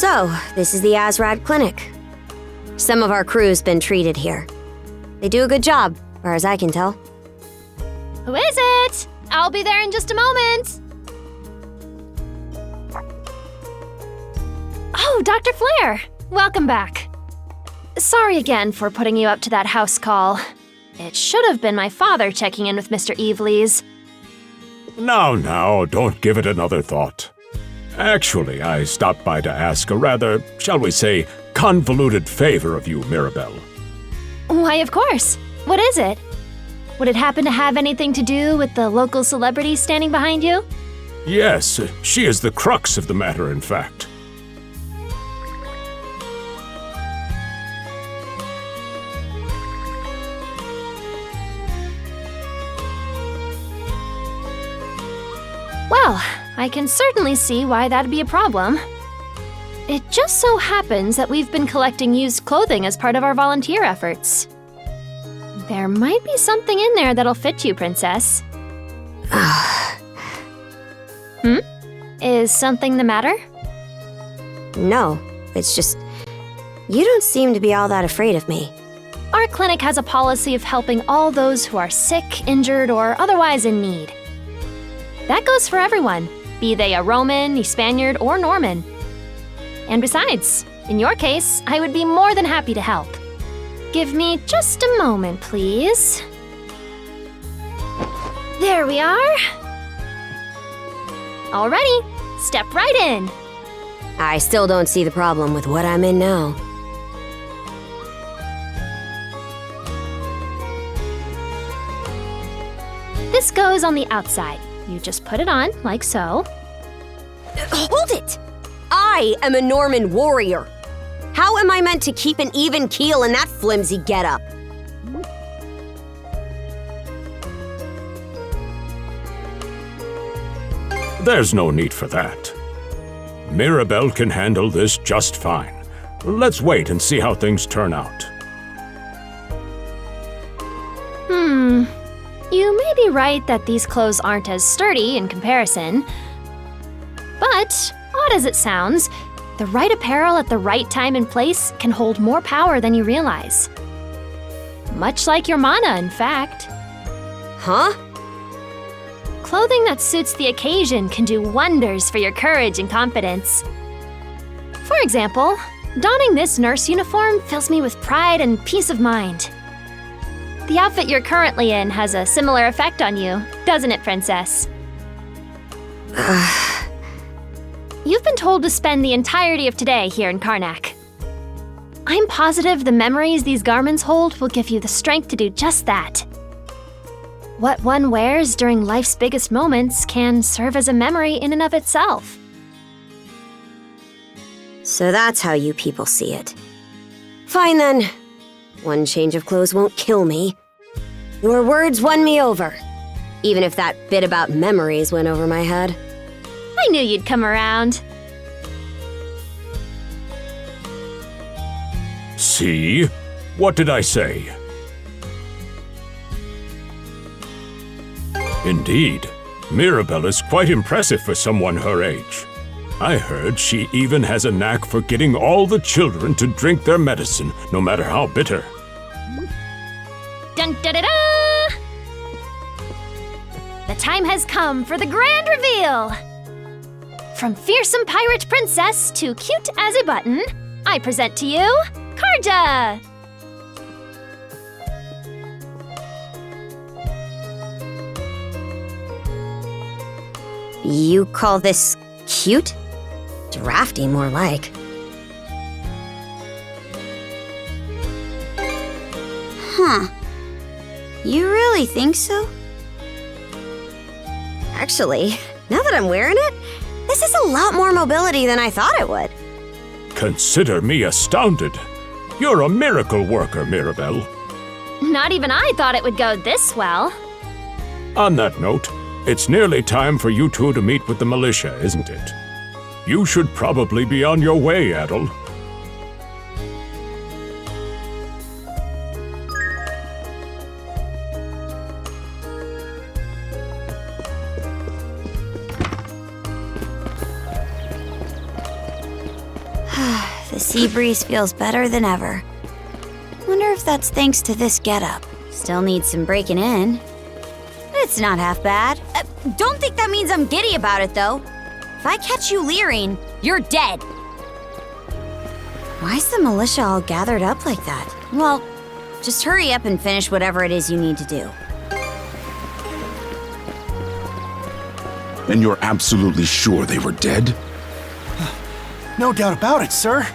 So, this is the Azrad Clinic. Some of our crew's been treated here. They do a good job, as far as I can tell. Who is it? I'll be there in just a moment. Oh, Dr. Flair. Welcome back. Sorry again for putting you up to that house call. It should have been my father checking in with Mr. Evelees. Now, don't give it another thought. Actually, I stopped by to ask a rather, shall we say, convoluted favor of you, Mirabelle. Why, of course. What is it? Would it happen to have anything to do with the local celebrity standing behind you? Yes, she is the crux of the matter, in fact. Well, I can certainly see why that'd be a problem. It just so happens that we've been collecting used clothing as part of our volunteer efforts. There might be something in there that'll fit you, Princess. Is something the matter? No, it's just... you don't seem to be all that afraid of me. Our clinic has a policy of helping all those who are sick, injured, or otherwise in need. That goes for everyone, be they a Roman, a Spaniard, or Norman. And besides, in your case, I would be more than happy to help. Give me just a moment, please. There we are. Alrighty, step right in. I still don't see the problem with what I'm in now. This goes on the outside. You just put it on, like so. Hold it! I am a Norman warrior. How am I meant to keep an even keel in that flimsy getup? There's no need for that. Mirabelle can handle this just fine. Let's wait and see how things turn out. You may be right that these clothes aren't as sturdy in comparison. But, odd as it sounds, the right apparel at the right time and place can hold more power than you realize. Much like your mana, in fact. Huh? Clothing that suits the occasion can do wonders for your courage and confidence. For example, donning this nurse uniform fills me with pride and peace of mind. The outfit you're currently in has a similar effect on you, doesn't it, Princess? You've been told to spend the entirety of today here in Karnak. I'm positive the memories these garments hold will give you the strength to do just that. What one wears during life's biggest moments can serve as a memory in and of itself. So that's how you people see it. Fine then. One change of clothes won't kill me. Your words won me over. Even if that bit about memories went over my head. I knew you'd come around. See? What did I say? Indeed, Mirabelle is quite impressive for someone her age. I heard she even has a knack for getting all the children to drink their medicine, no matter how bitter. Dun da da da! The time has come for the grand reveal! From fearsome pirate princess to cute as a button, I present to you, Karja! You call this cute? Drafty, more like. Huh. You really think so? Actually, now that I'm wearing it, this is a lot more mobility than I thought it would. Consider me astounded. You're a miracle worker, Mirabelle. Not even I thought it would go this well. On that note, it's nearly time for you two to meet with the militia, isn't it? You should probably be on your way, Adol. The sea breeze feels better than ever. Wonder if that's thanks to this getup. Still needs some breaking in. It's not half bad. Don't think that means I'm giddy about it, though. If I catch you leering, you're dead. Why's the militia all gathered up like that? Well, Just hurry up and finish whatever it is you need to do. And you're absolutely sure they were dead? No doubt about it, sir.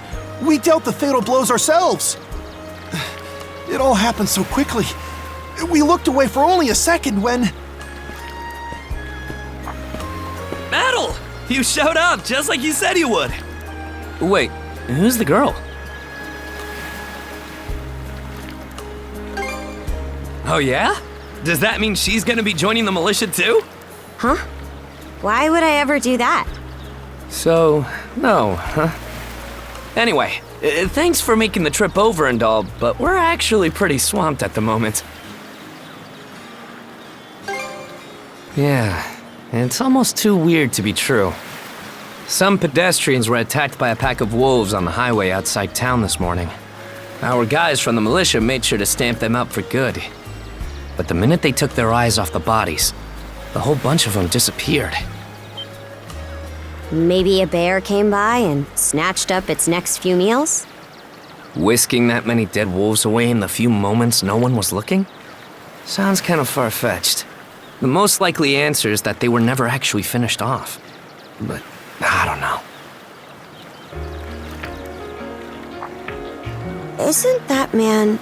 We dealt the fatal blows ourselves. It all happened so quickly. We looked away for only a second when... Adol! You showed up just like you said you would. Wait, who's the girl? Oh yeah? Does that mean she's gonna be joining the militia too? Huh? Why would I ever do that? So, no, huh? Anyway, thanks for making the trip over and all, but we're actually pretty swamped at the moment. Yeah, it's almost too weird to be true. Some pedestrians were attacked by a pack of wolves on the highway outside town this morning. Our guys from the militia made sure to stamp them out for good. But the minute they took their eyes off the bodies, the whole bunch of them disappeared. Maybe a bear came by and snatched up its next few meals? Whisking that many dead wolves away in the few moments no one was looking? Sounds kind of far-fetched. The most likely answer is that they were never actually finished off. But I don't know. Isn't that man...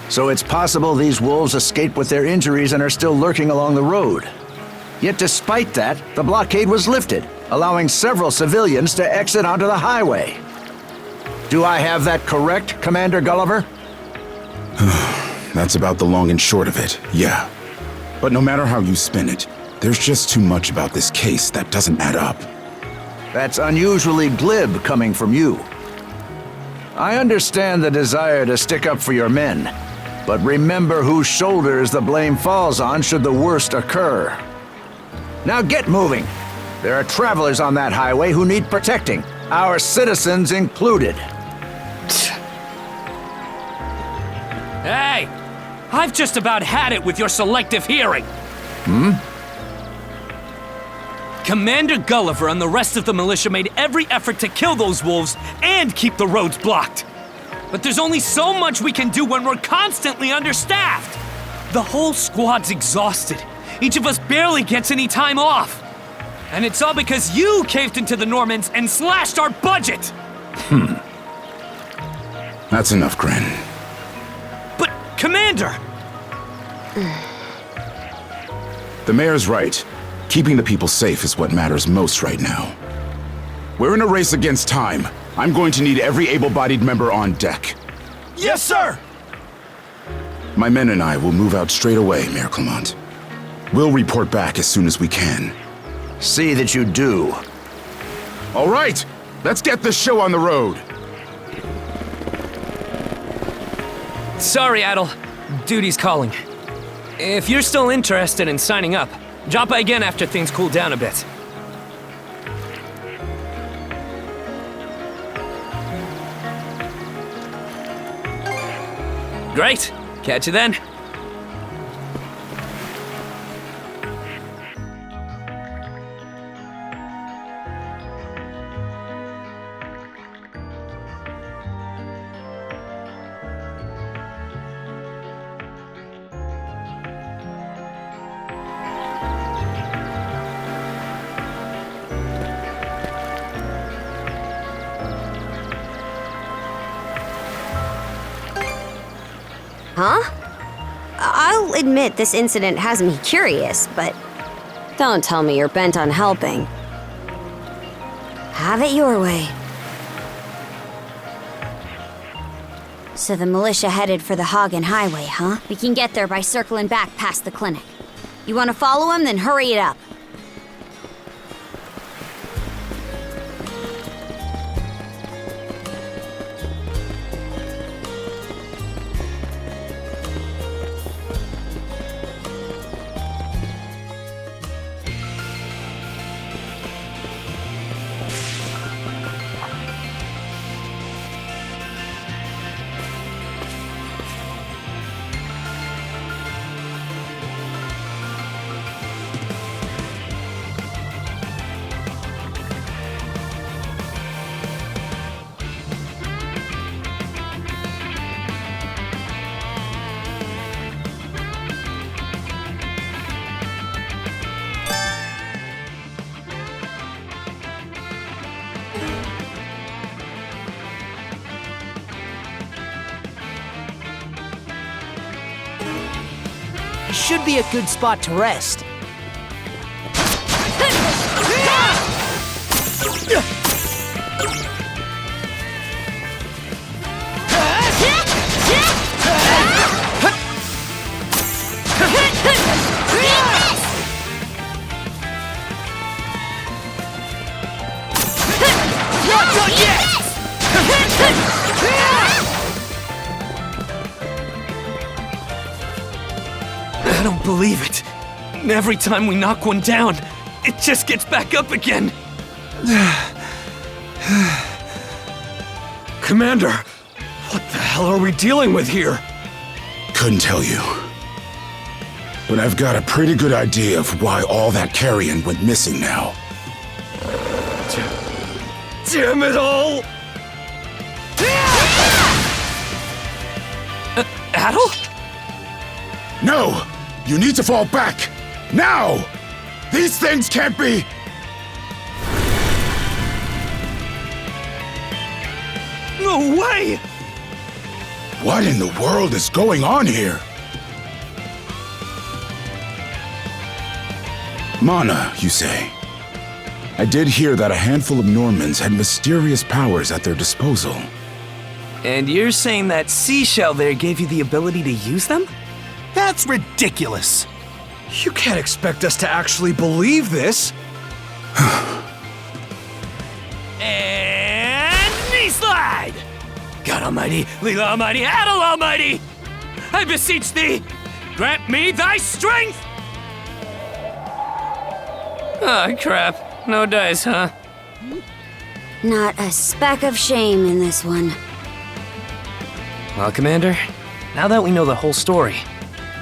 So it's possible these wolves escaped with their injuries and are still lurking along the road. Yet despite that, the blockade was lifted, allowing several civilians to exit onto the highway. Do I have that correct, Commander Gulliver? That's about the long and short of it, yeah. But no matter how you spin it, there's just too much about this case that doesn't add up. That's unusually glib coming from you. I understand the desire to stick up for your men, but remember whose shoulders the blame falls on should the worst occur. Now get moving. There are travelers on that highway who need protecting, our citizens included. Hey! I've just about had it with your selective hearing! Commander Gulliver and the rest of the militia made every effort to kill those wolves and keep the roads blocked. But there's only so much we can do when we're constantly understaffed. The whole squad's exhausted. Each of us barely gets any time off. And it's all because you caved into the Normans and slashed our budget! That's enough, Grin. But, Commander! The mayor's right. Keeping the people safe is what matters most right now. We're in a race against time. I'm going to need every able-bodied member on deck. Yes, sir! My men and I will move out straight away, Mayor Clement. We'll report back as soon as we can. See that you do. All right, let's get this show on the road. Sorry, Adol. Duty's calling. If you're still interested in signing up, drop by again after things cool down a bit. Great. Catch you then. Huh? I'll admit this incident has me curious, but don't tell me you're bent on helping. Have it your way. So the militia headed for the Hagen Highway, huh? We can get there by circling back past the clinic. You want to follow them? Then hurry it up. should be a good spot to rest. Not done yet! I don't believe it. Every time we knock one down, it just gets back up again. Commander, what the hell are we dealing with here? Couldn't tell you. But I've got a pretty good idea of why all that carrion went missing now. Damn it all! Adol? No! You need to fall back! Now! These things can't be... No way! What in the world is going on here? Mana, you say? I did hear that a handful of Normans had mysterious powers at their disposal. And you're saying that seashell there gave you the ability to use them? That's ridiculous. You can't expect us to actually believe this. And knee slide! God Almighty, Leela Almighty, Adol Almighty! I beseech thee, grant me thy strength! Ah, crap. No dice, huh? Not a speck of shame in this one. Well, Commander, now that we know the whole story,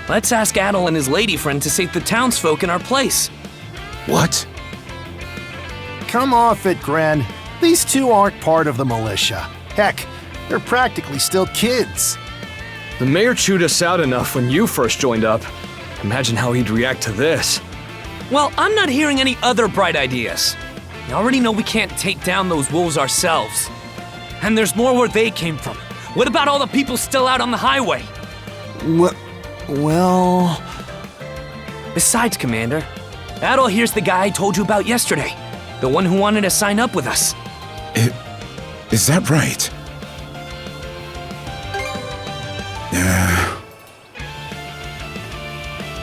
let's ask Adol and his lady friend to save the townsfolk in our place. What? Come off it, Gren. These two aren't part of the militia. Heck, they're practically still kids. The mayor chewed us out enough when you first joined up. Imagine how he'd react to this. Well, I'm not hearing any other bright ideas. We already know we can't take down those wolves ourselves. And there's more where they came from. What about all the people still out on the highway? Well... Besides, Commander, Adol here's the guy I told you about yesterday. The one who wanted to sign up with us. Is that right?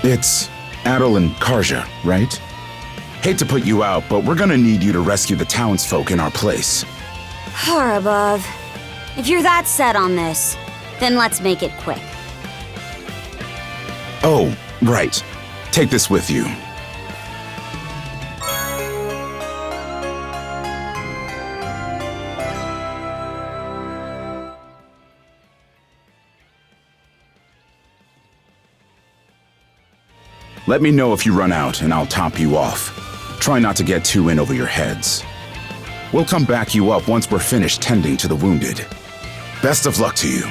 It's Adol and Karja, right? Hate to put you out, but we're gonna need you to rescue the townsfolk in our place. Far above. If you're that set on this, then let's make it quick. Oh, right. Take this with you. Let me know if you run out, and I'll top you off. Try not to get too in over your heads. We'll come back you up once we're finished tending to the wounded. Best of luck to you.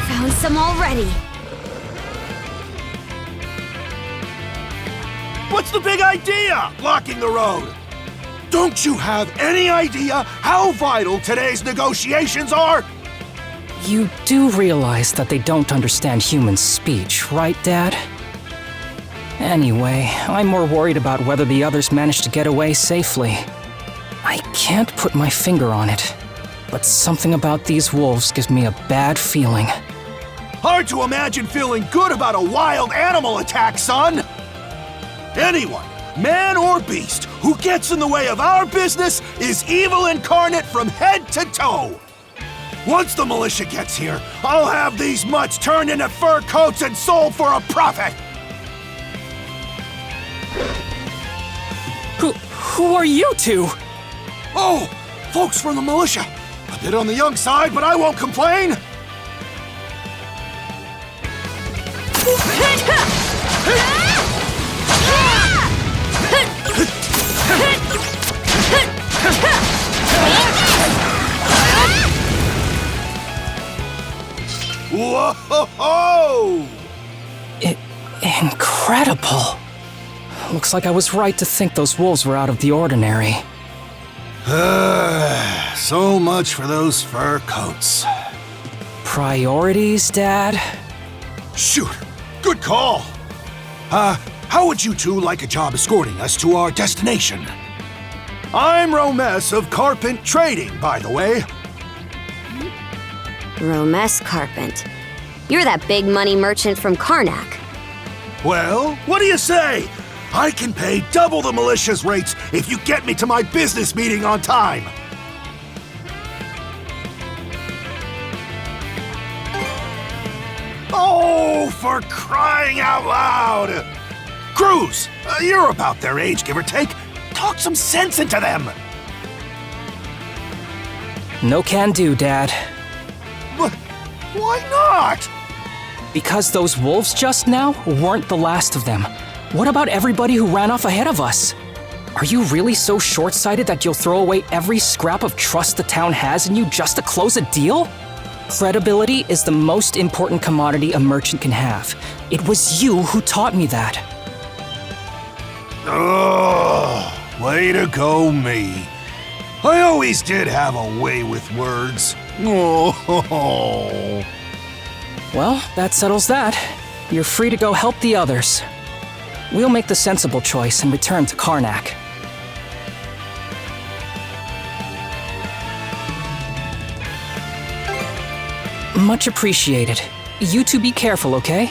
Found some already. What's the big idea? Blocking the road. Don't you have any idea how vital today's negotiations are? You do realize that they don't understand human speech, right, Dad? Anyway, I'm more worried about whether the others managed to get away safely. I can't put my finger on it, but something about these wolves gives me a bad feeling. Hard to imagine feeling good about a wild animal attack, son! Anyone, man or beast, who gets in the way of our business is evil incarnate from head to toe! Once the militia gets here, I'll have these mutts turned into fur coats and sold for a profit! Who are you two? Oh, Folks from the militia. A bit on the young side, but I won't complain. Whoa! Incredible. Looks like I was right to think those wolves were out of the ordinary. So much for those fur coats. Priorities, Dad? Shoot, good call. How would you two like a job escorting us to our destination? I'm Romes of Carpent Trading, by the way. Romes Carpent. You're that big money merchant from Karnak. Well, what do you say? I can pay double the militia's rates if you get me to my business meeting on time. Oh, for crying out loud! Cruz, you're about their age, give or take. Talk some sense into them. No can do, Dad. But why not? Because those wolves just now weren't the last of them. What about everybody who ran off ahead of us? Are you really so short-sighted that you'll throw away every scrap of trust the town has in you just to close a deal? Credibility is the most important commodity a merchant can have. It was you who taught me that. Oh, way to go, me. I always did have a way with words. Oh. Well, that settles that. You're free to go help the others. We'll make the sensible choice and return to Karnak. Much appreciated. You two be careful, okay?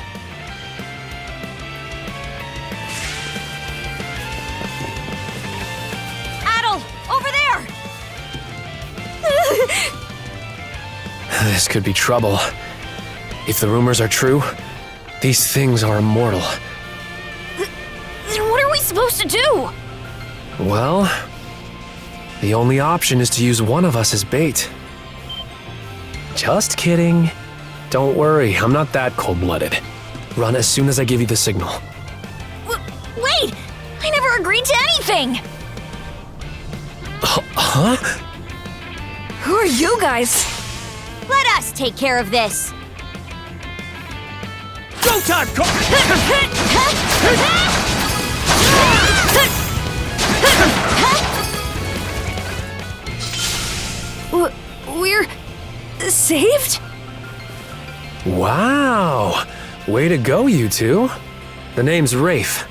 Adol, over there! This could be trouble. If the rumors are true, these things are immortal. Then what are we supposed to do? Well, the only option is to use one of us as bait. Just kidding. Don't worry, I'm not that cold-blooded. Run as soon as I give you the signal. Wait! I never agreed to anything! Huh? Who are you guys? Let us take care of this! Go time, We're saved? Wow! Way to go, you two. The name's Rafe.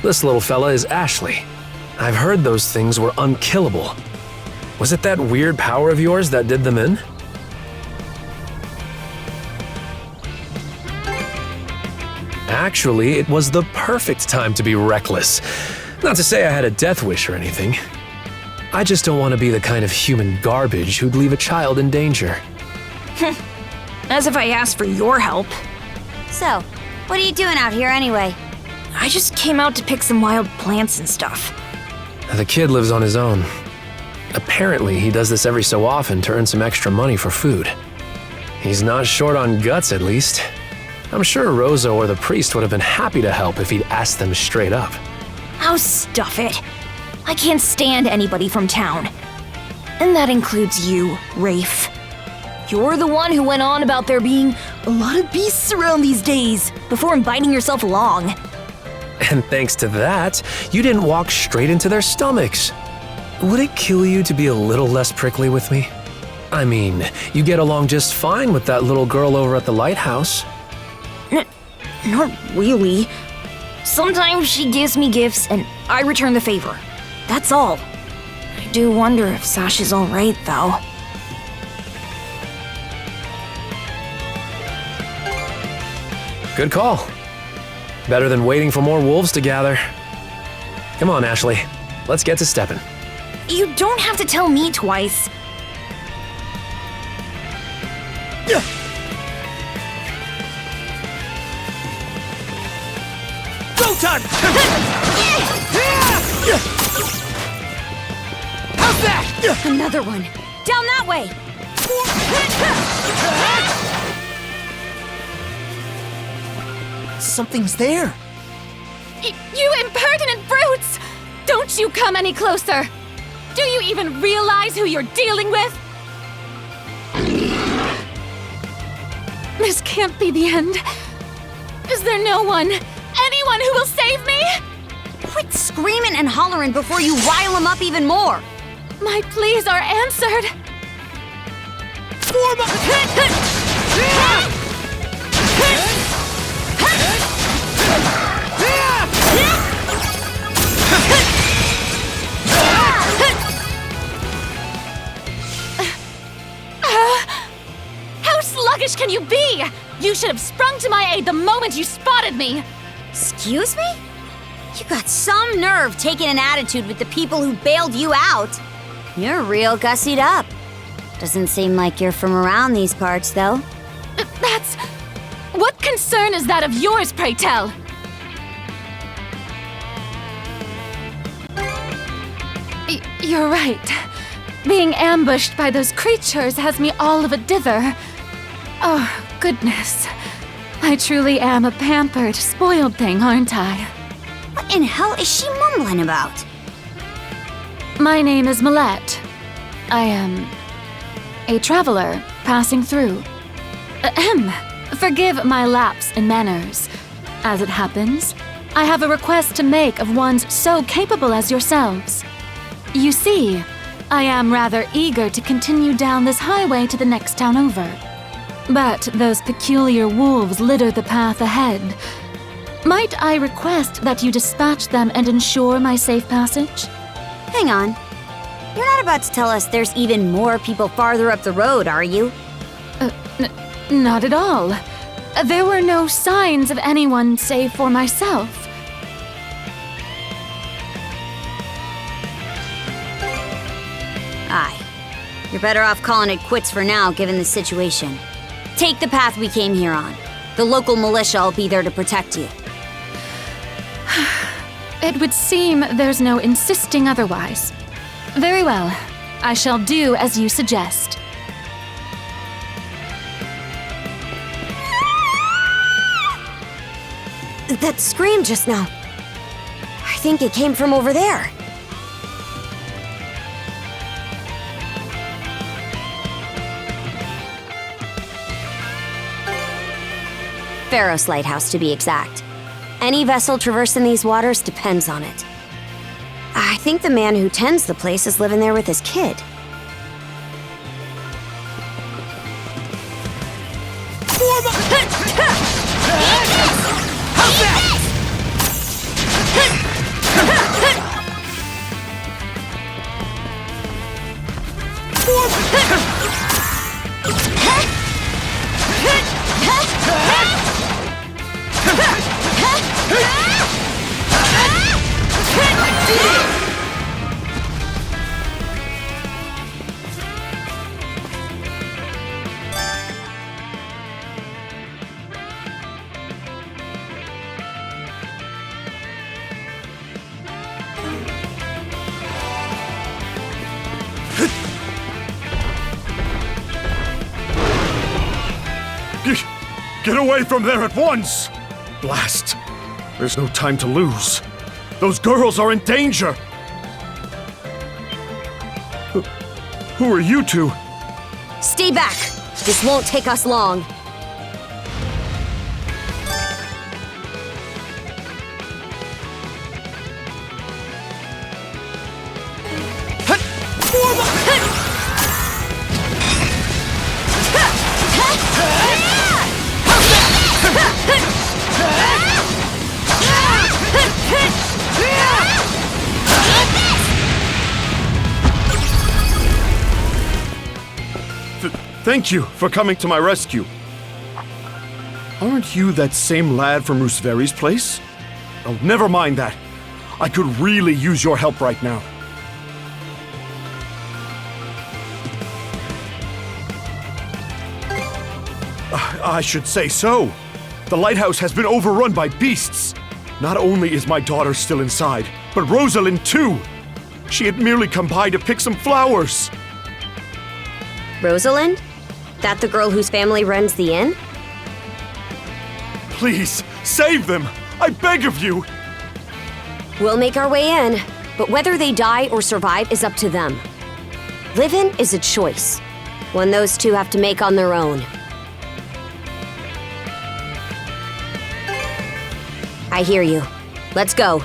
This little fella is Ashley. I've heard those things were unkillable. Was it that weird power of yours that did them in? Actually, it was the perfect time to be reckless. Not to say I had a death wish or anything. I just don't want to be the kind of human garbage who'd leave a child in danger. As if I asked for your help. So, what are you doing out here anyway? I just came out to pick some wild plants and stuff. The kid lives on his own. Apparently, he does this every so often to earn some extra money for food. He's not short on guts, at least. I'm sure Rosa or the priest would have been happy to help if he'd asked them straight up. Oh, stuff it. I can't stand anybody from town. And that includes you, Rafe. You're the one who went on about there being a lot of beasts around these days, before inviting yourself along. And thanks to that, you didn't walk straight into their stomachs. Would it kill you to be a little less prickly with me? I mean, you get along just fine with that little girl over at the lighthouse. Not really. Sometimes she gives me gifts and I return the favor. That's all. I do wonder if Sash is alright, though. Good call. Better than waiting for more wolves to gather. Come on, Ashley. Let's get to stepping. You don't have to tell me twice. Go time! How's that? Another one. Down that way! Something's there. You impertinent brutes! Don't you come any closer! Do you even realize who you're dealing with? This can't be the end. Is there no one, anyone who will save me? Quit screaming and hollering before you rile them up even more! My pleas are answered. How sluggish can you be? You should have sprung to my aid the moment you spotted me. Excuse me? You got some nerve taking an attitude with the people who bailed you out. You're real gussied up. Doesn't seem like you're from around these parts, though. That's... What concern is that of yours, pray tell? You're right. Being ambushed by those creatures has me all of a dither. Oh, goodness. I truly am a pampered, spoiled thing, aren't I? What in hell is she mumbling about? My name is Millette. I am a traveler passing through. Ahem. Forgive my lapse in manners. As it happens, I have a request to make of ones so capable as yourselves. You see, I am rather eager to continue down this highway to the next town over. But those peculiar wolves litter the path ahead. Might I request that you dispatch them and ensure my safe passage? Hang on. You're not about to tell us there's even more people farther up the road, are you? Not at all. There were no signs of anyone save for myself. Aye. You're better off calling it quits for now, given the situation. Take the path we came here on. The local militia will be there to protect you. It would seem there's no insisting otherwise. Very well. I shall do as you suggest. That scream just now. I think it came from over there. Pharos Lighthouse, to be exact. Any vessel traversing these waters depends on it. I think the man who tends the place is living there with his kid. Get away from there at once! Blast! There's no time to lose. Those girls are in danger! Who are you two? Stay back! This won't take us long. Thank you for coming to my rescue. Aren't you that same lad from Rooseveri's place? Oh, never mind that. I could really use your help right now. I should say so. The lighthouse has been overrun by beasts. Not only is my daughter still inside, but Rosalind too. She had merely come by to pick some flowers. Rosalind? That the girl whose family runs the inn? Please, save them! I beg of you! We'll make our way in, but whether they die or survive is up to them. Living is a choice, one those two have to make on their own. I hear you. Let's go.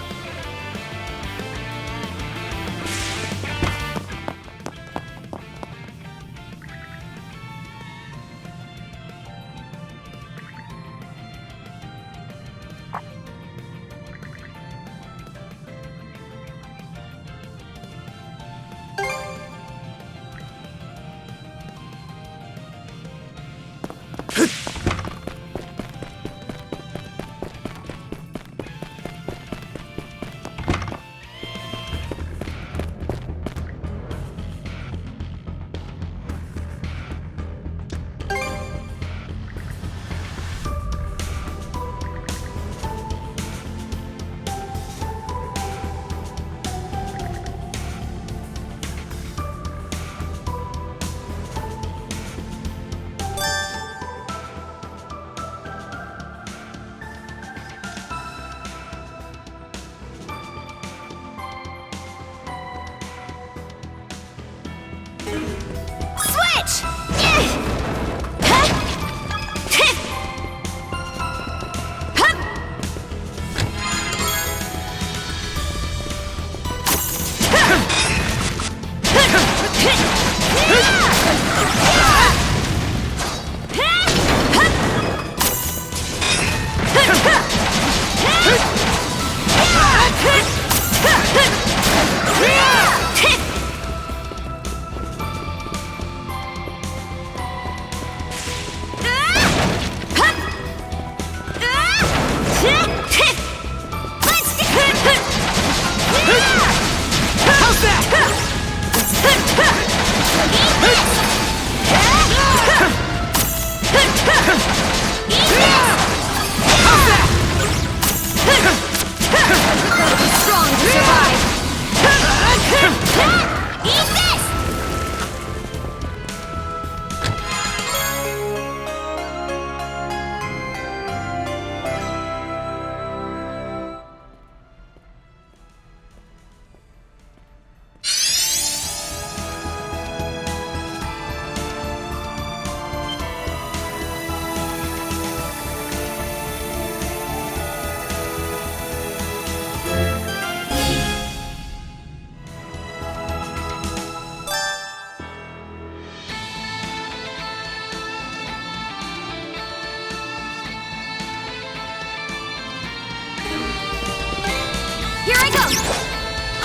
Here I go!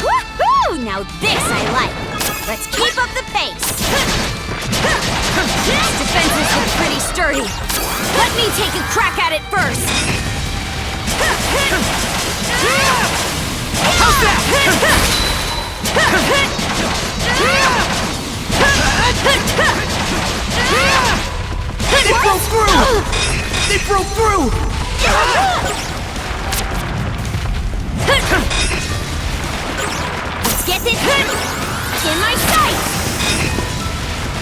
Woohoo! Now this I like! Let's keep up the pace! These defenses look pretty sturdy. Let me take a crack at it first! How's that? They broke through! They broke through! Let's get this in my sight!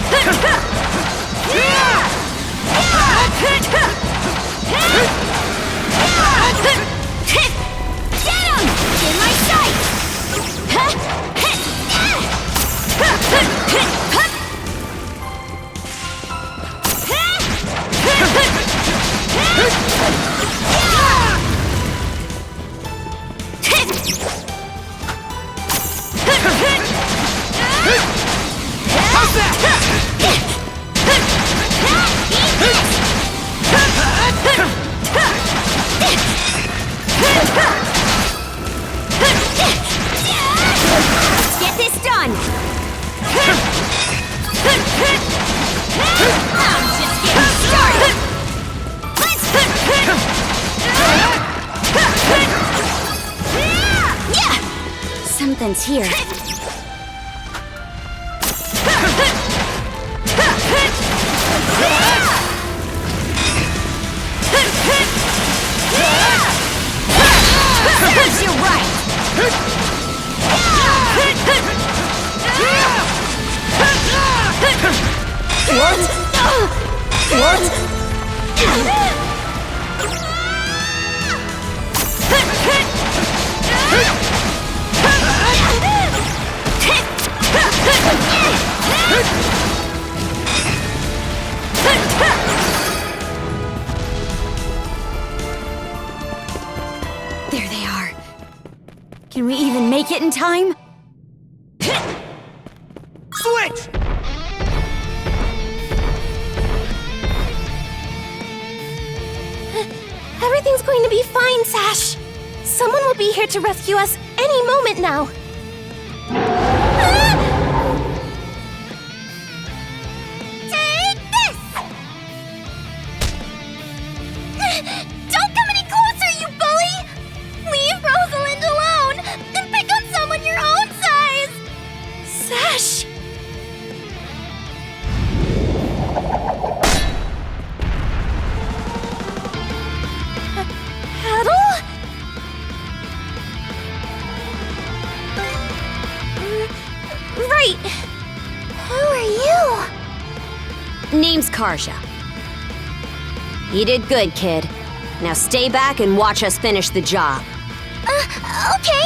Get him! In my sight! Let's get this done! I'm just getting started! Something's here. Serves you right! There they are. Can we even make it in time? Switch! Everything's going to be fine, Sash. Someone will be here to rescue us any moment now. Take this! Don't come any closer, you bully! Leave Rosalind alone and pick on someone your own size! Sash! Adol? Right. Who are you? Name's Karja. You did good, kid. Now stay back and watch us finish the job. Okay.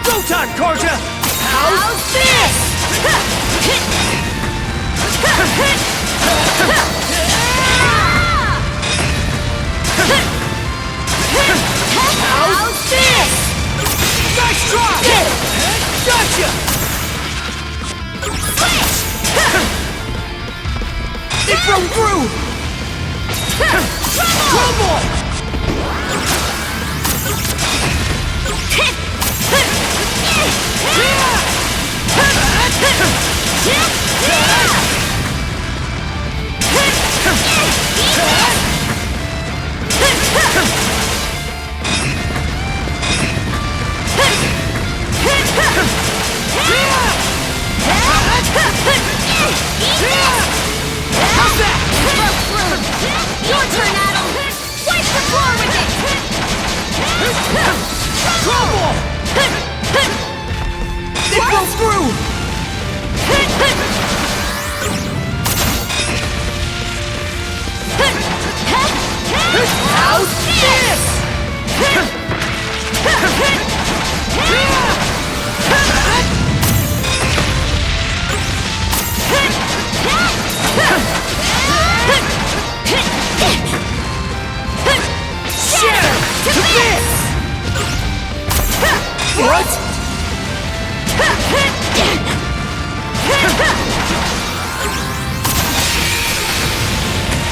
Go time, Karja! How's this? How's this? Nice try! Gotcha! Switch! It broke through! Crumble! How's that? Your turn, Adol! Wipe the floor with it! Trouble! It broke through! How's this? Shatter to this! What?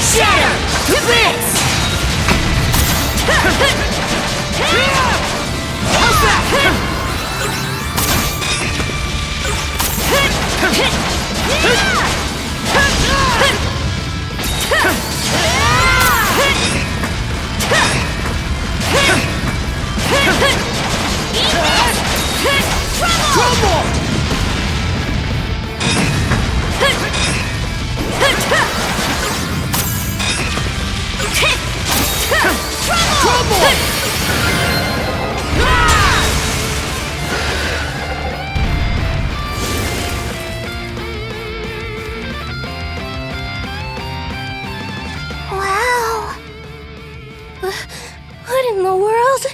Shatter to bits! How's that? Trouble! Trouble! Wow. What in the world?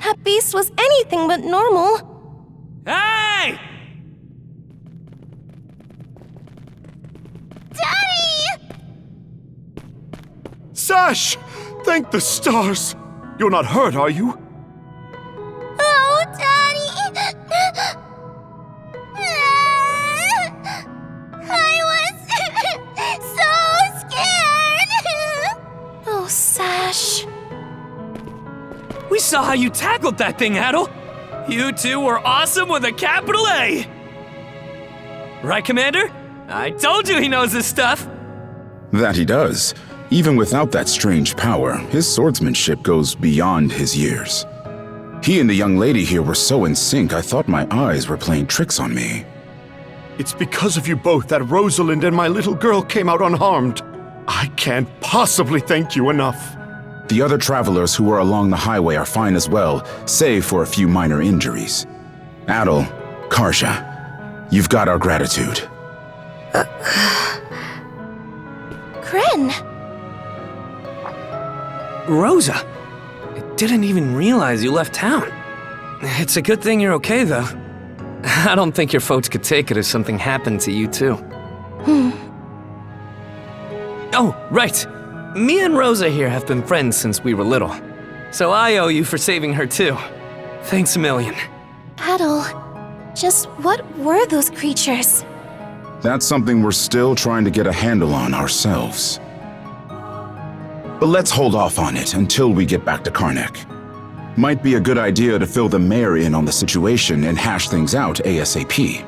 That beast was anything but normal. Hey! Daddy! Sash! Thank the stars! You're not hurt, are you? Oh, Daddy! I was so scared! Oh, Sash. We saw how you tackled that thing, Adol. You two were awesome with a capital A! Right, Commander? I told you he knows his stuff! That he does. Even without that strange power, his swordsmanship goes beyond his years. He and the young lady here were so in sync, I thought my eyes were playing tricks on me. It's because of you both that Rosalind and my little girl came out unharmed. I can't possibly thank you enough. The other travelers who were along the highway are fine as well, save for a few minor injuries. Adol, Karja, you've got our gratitude. Kryn! Rosa! I didn't even realize you left town. It's a good thing you're okay, though. I don't think your folks could take it if something happened to you, too. Oh, right. Me and Rosa here have been friends since we were little. So I owe you for saving her, too. Thanks a million. Adol, just what were those creatures? That's something we're still trying to get a handle on ourselves. But let's hold off on it until we get back to Karnak. Might be a good idea to fill the mayor in on the situation and hash things out ASAP.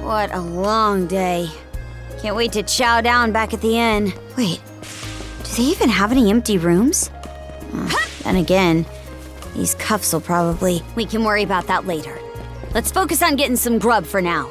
What a long day. Can't wait to chow down back at the inn. Wait, do they even have any empty rooms? Then again, these cuffs will probably... We can worry about that later. Let's focus on getting some grub for now.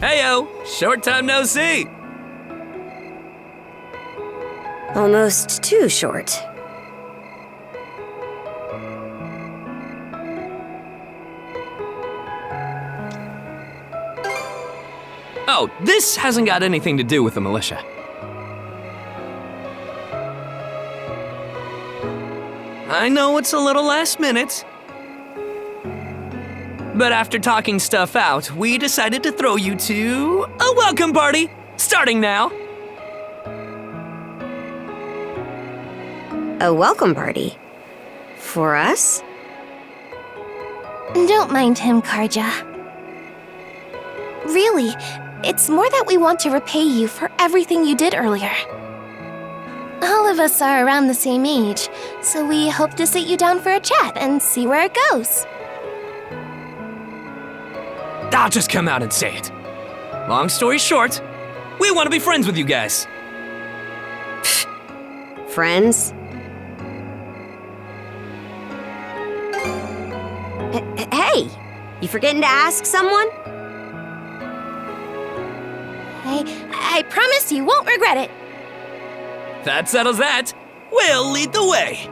Heyo! Short time no see! Almost too short. Oh, this hasn't got anything to do with the militia. I know it's a little last minute, but after talking stuff out, we decided to throw you to a welcome party, starting now. A welcome party? For us? Don't mind him, Karja. Really, it's more that we want to repay you for everything you did earlier. All of us are around the same age, so we hope to sit you down for a chat and see where it goes. I'll just come out and say it. Long story short, we want to be friends with you guys. Friends? Hey! You forgetting to ask someone? I promise you won't regret it. That settles that. We'll lead the way.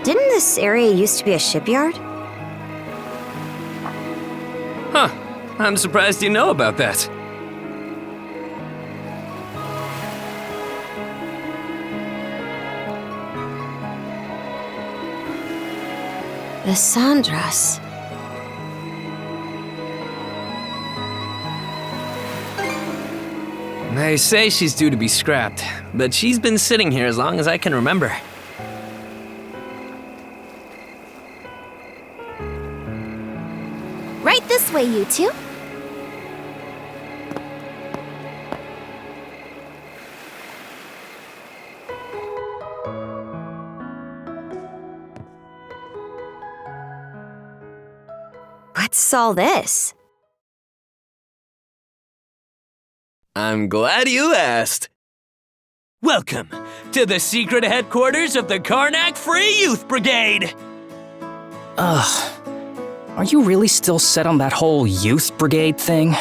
Didn't this area used to be a shipyard? Huh. I'm surprised you know about that. The Sandras. They say she's due to be scrapped, but she's been sitting here as long as I can remember. Right this way, you two. What's all this? I'm glad you asked. Welcome to the secret headquarters of the Karnak Free Youth Brigade! Are you really still set on that whole youth brigade thing?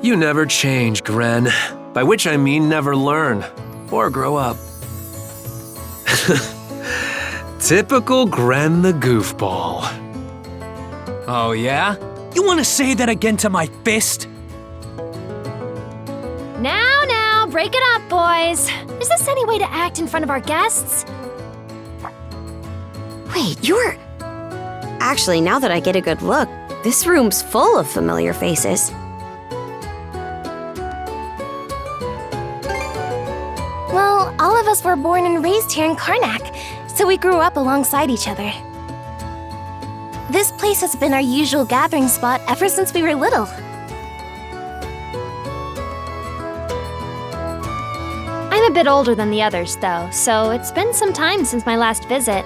You never change, Gren. By which I mean never learn. Or grow up. Typical Gren the goofball. Oh yeah? You wanna say that again to my fist? Now, break it up, boys. Is this any way to act in front of our guests? Wait, you're... Actually, now that I get a good look, this room's full of familiar faces. Well, all of us were born and raised here in Karnak, so we grew up alongside each other. This place has been our usual gathering spot ever since we were little. I'm a bit older than the others, though, so it's been some time since my last visit.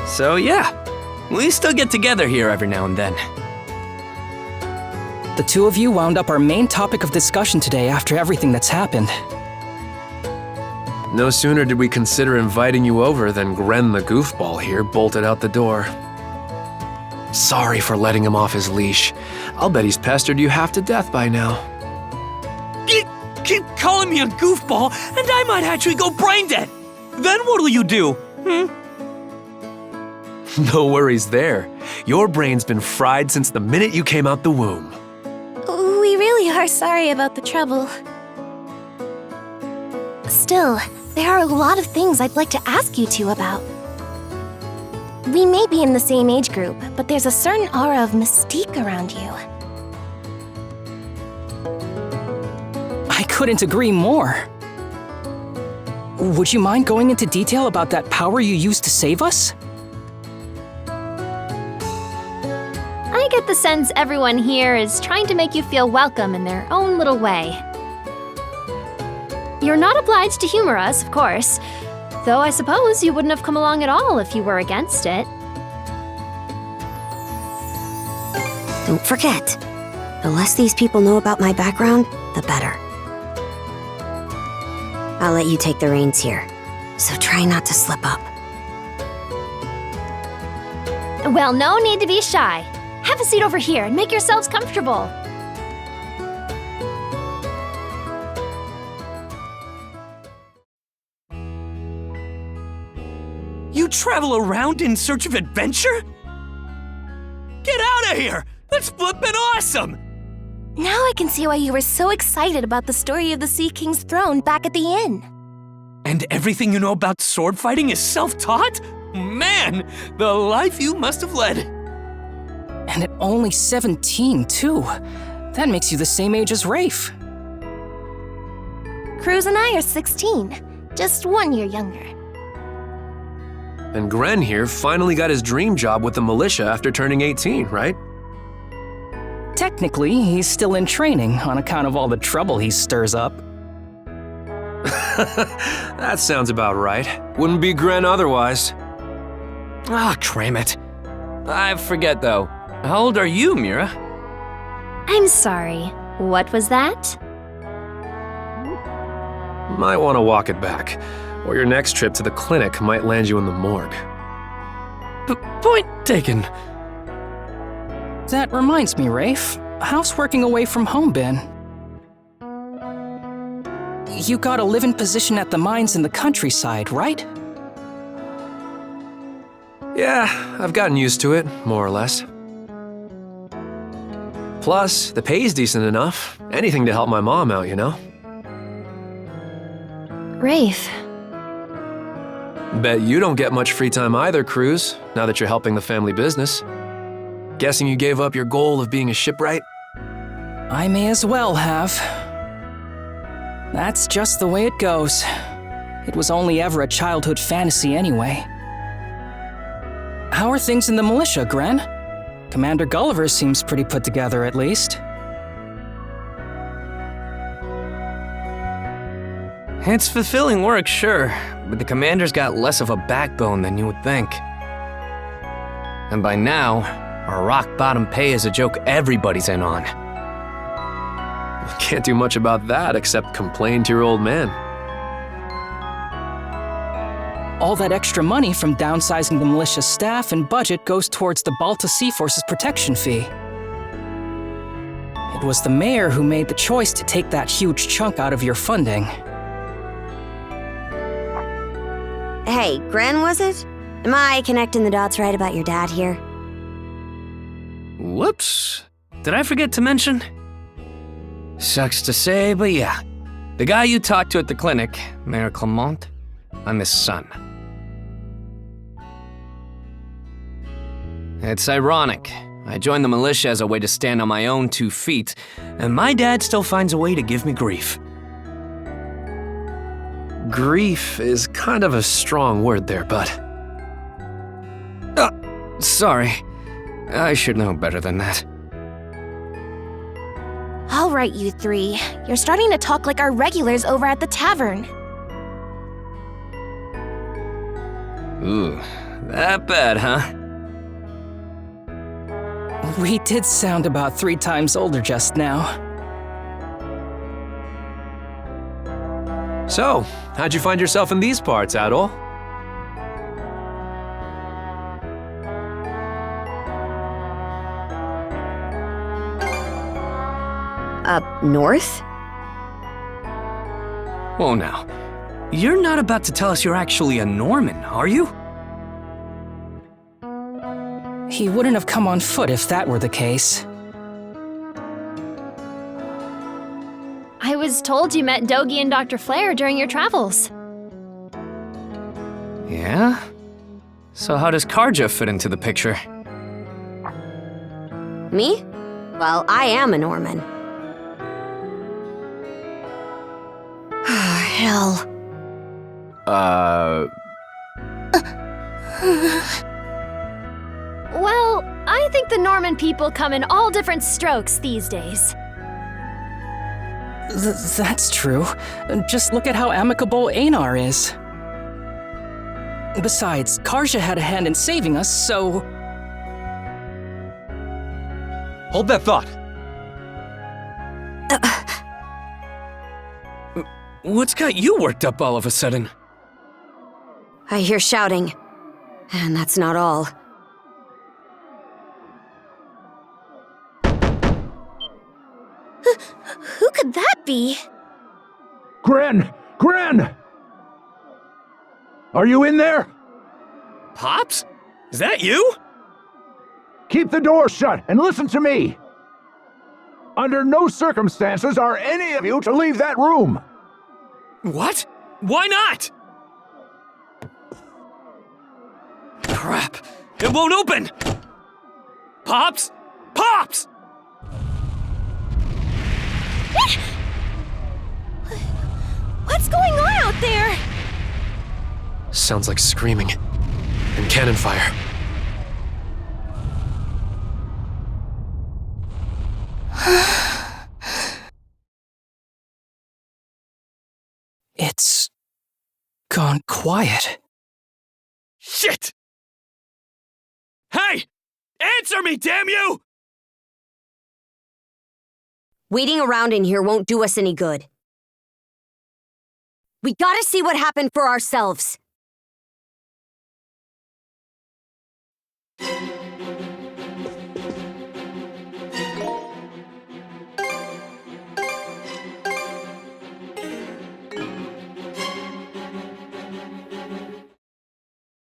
So yeah, we still get together here every now and then. The two of you wound up our main topic of discussion today after everything that's happened. No sooner did we consider inviting you over than Gren the goofball here bolted out the door. Sorry for letting him off his leash. I'll bet he's pestered you half to death by now. Keep calling me a goofball, and I might actually go brain dead. Then what'll you do? No worries there. Your brain's been fried since the minute you came out the womb. We really are sorry about the trouble. Still, there are a lot of things I'd like to ask you two about. We may be in the same age group, but there's a certain aura of mystique around you. I couldn't agree more. Would you mind going into detail about that power you used to save us? I get the sense everyone here is trying to make you feel welcome in their own little way. You're not obliged to humor us, of course, though I suppose you wouldn't have come along at all if you were against it. Don't forget, the less these people know about my background, the better. I'll let you take the reins here, so try not to slip up. Well, no need to be shy. Have a seat over here and make yourselves comfortable. You travel around in search of adventure? Get out of here! That's flippin' awesome! Now I can see why you were so excited about the story of the Sea King's throne back at the inn. And everything you know about sword fighting is self-taught? Man, the life you must have led. And at only 17, too. That makes you the same age as Rafe. Cruz and I are 16, just 1 year younger. And Gren here finally got his dream job with the militia after turning 18, right? Technically, he's still in training on account of all the trouble he stirs up. That sounds about right. Wouldn't be Gren otherwise. Cram it. I forget though. How old are you, Mira? I'm sorry. What was that? Might want to walk it back, or your next trip to the clinic might land you in the morgue. Point taken. That reminds me, Rafe. How's working away from home been? You got a live-in position at the mines in the countryside, right? Yeah, I've gotten used to it, more or less. Plus, the pay's decent enough. Anything to help my mom out, you know? Rafe. Bet you don't get much free time either, Cruz, now that you're helping the family business. Guessing you gave up your goal of being a shipwright? I may as well have. That's just the way it goes. It was only ever a childhood fantasy anyway. How are things in the militia, Gren? Commander Gulliver seems pretty put together, at least. It's fulfilling work, sure, but the commander's got less of a backbone than you would think. And by now, Our rock-bottom pay is a joke everybody's in on. Can't do much about that except complain to your old man. All that extra money from downsizing the militia's staff and budget goes towards the Balta Sea Force's protection fee. It was the mayor who made the choice to take that huge chunk out of your funding. Hey, Gren, was it? Am I connecting the dots right about your dad here? Whoops. Did I forget to mention? Sucks to say, but yeah. The guy you talked to at the clinic, Mayor Clement, I'm his son. It's ironic. I joined the militia as a way to stand on my own 2 feet, and my dad still finds a way to give me grief. Grief is kind of a strong word there, bud. Sorry. I should know better than that. All right, you three. You're starting to talk like our regulars over at the tavern. Ooh, that bad, huh? We did sound about 3 times older just now. So, how'd you find yourself in these parts, Adol? Up north? Whoa now. You're not about to tell us you're actually a Norman, are you? He wouldn't have come on foot if that were the case. I was told you met Dogi and Dr. Flair during your travels. Yeah? So how does Karja fit into the picture? Me? Well, I am a Norman. Hell. Well, I think the Norman people come in all different strokes these days. That's true. Just look at how amicable Einar is. Besides, Karja had a hand in saving us, so... Hold that thought. What's got you worked up all of a sudden? I hear shouting. And that's not all. Who could that be? Gren! Gren! Are you in there? Pops? Is that you? Keep the door shut and listen to me! Under no circumstances are any of you to leave that room! What? Why not? Crap! It won't open! Pops? Pops! What's going on out there? Sounds like screaming and cannon fire. It's gone quiet. Shit! Hey! Answer me, damn you! Waiting around in here won't do us any good. We gotta see what happened for ourselves.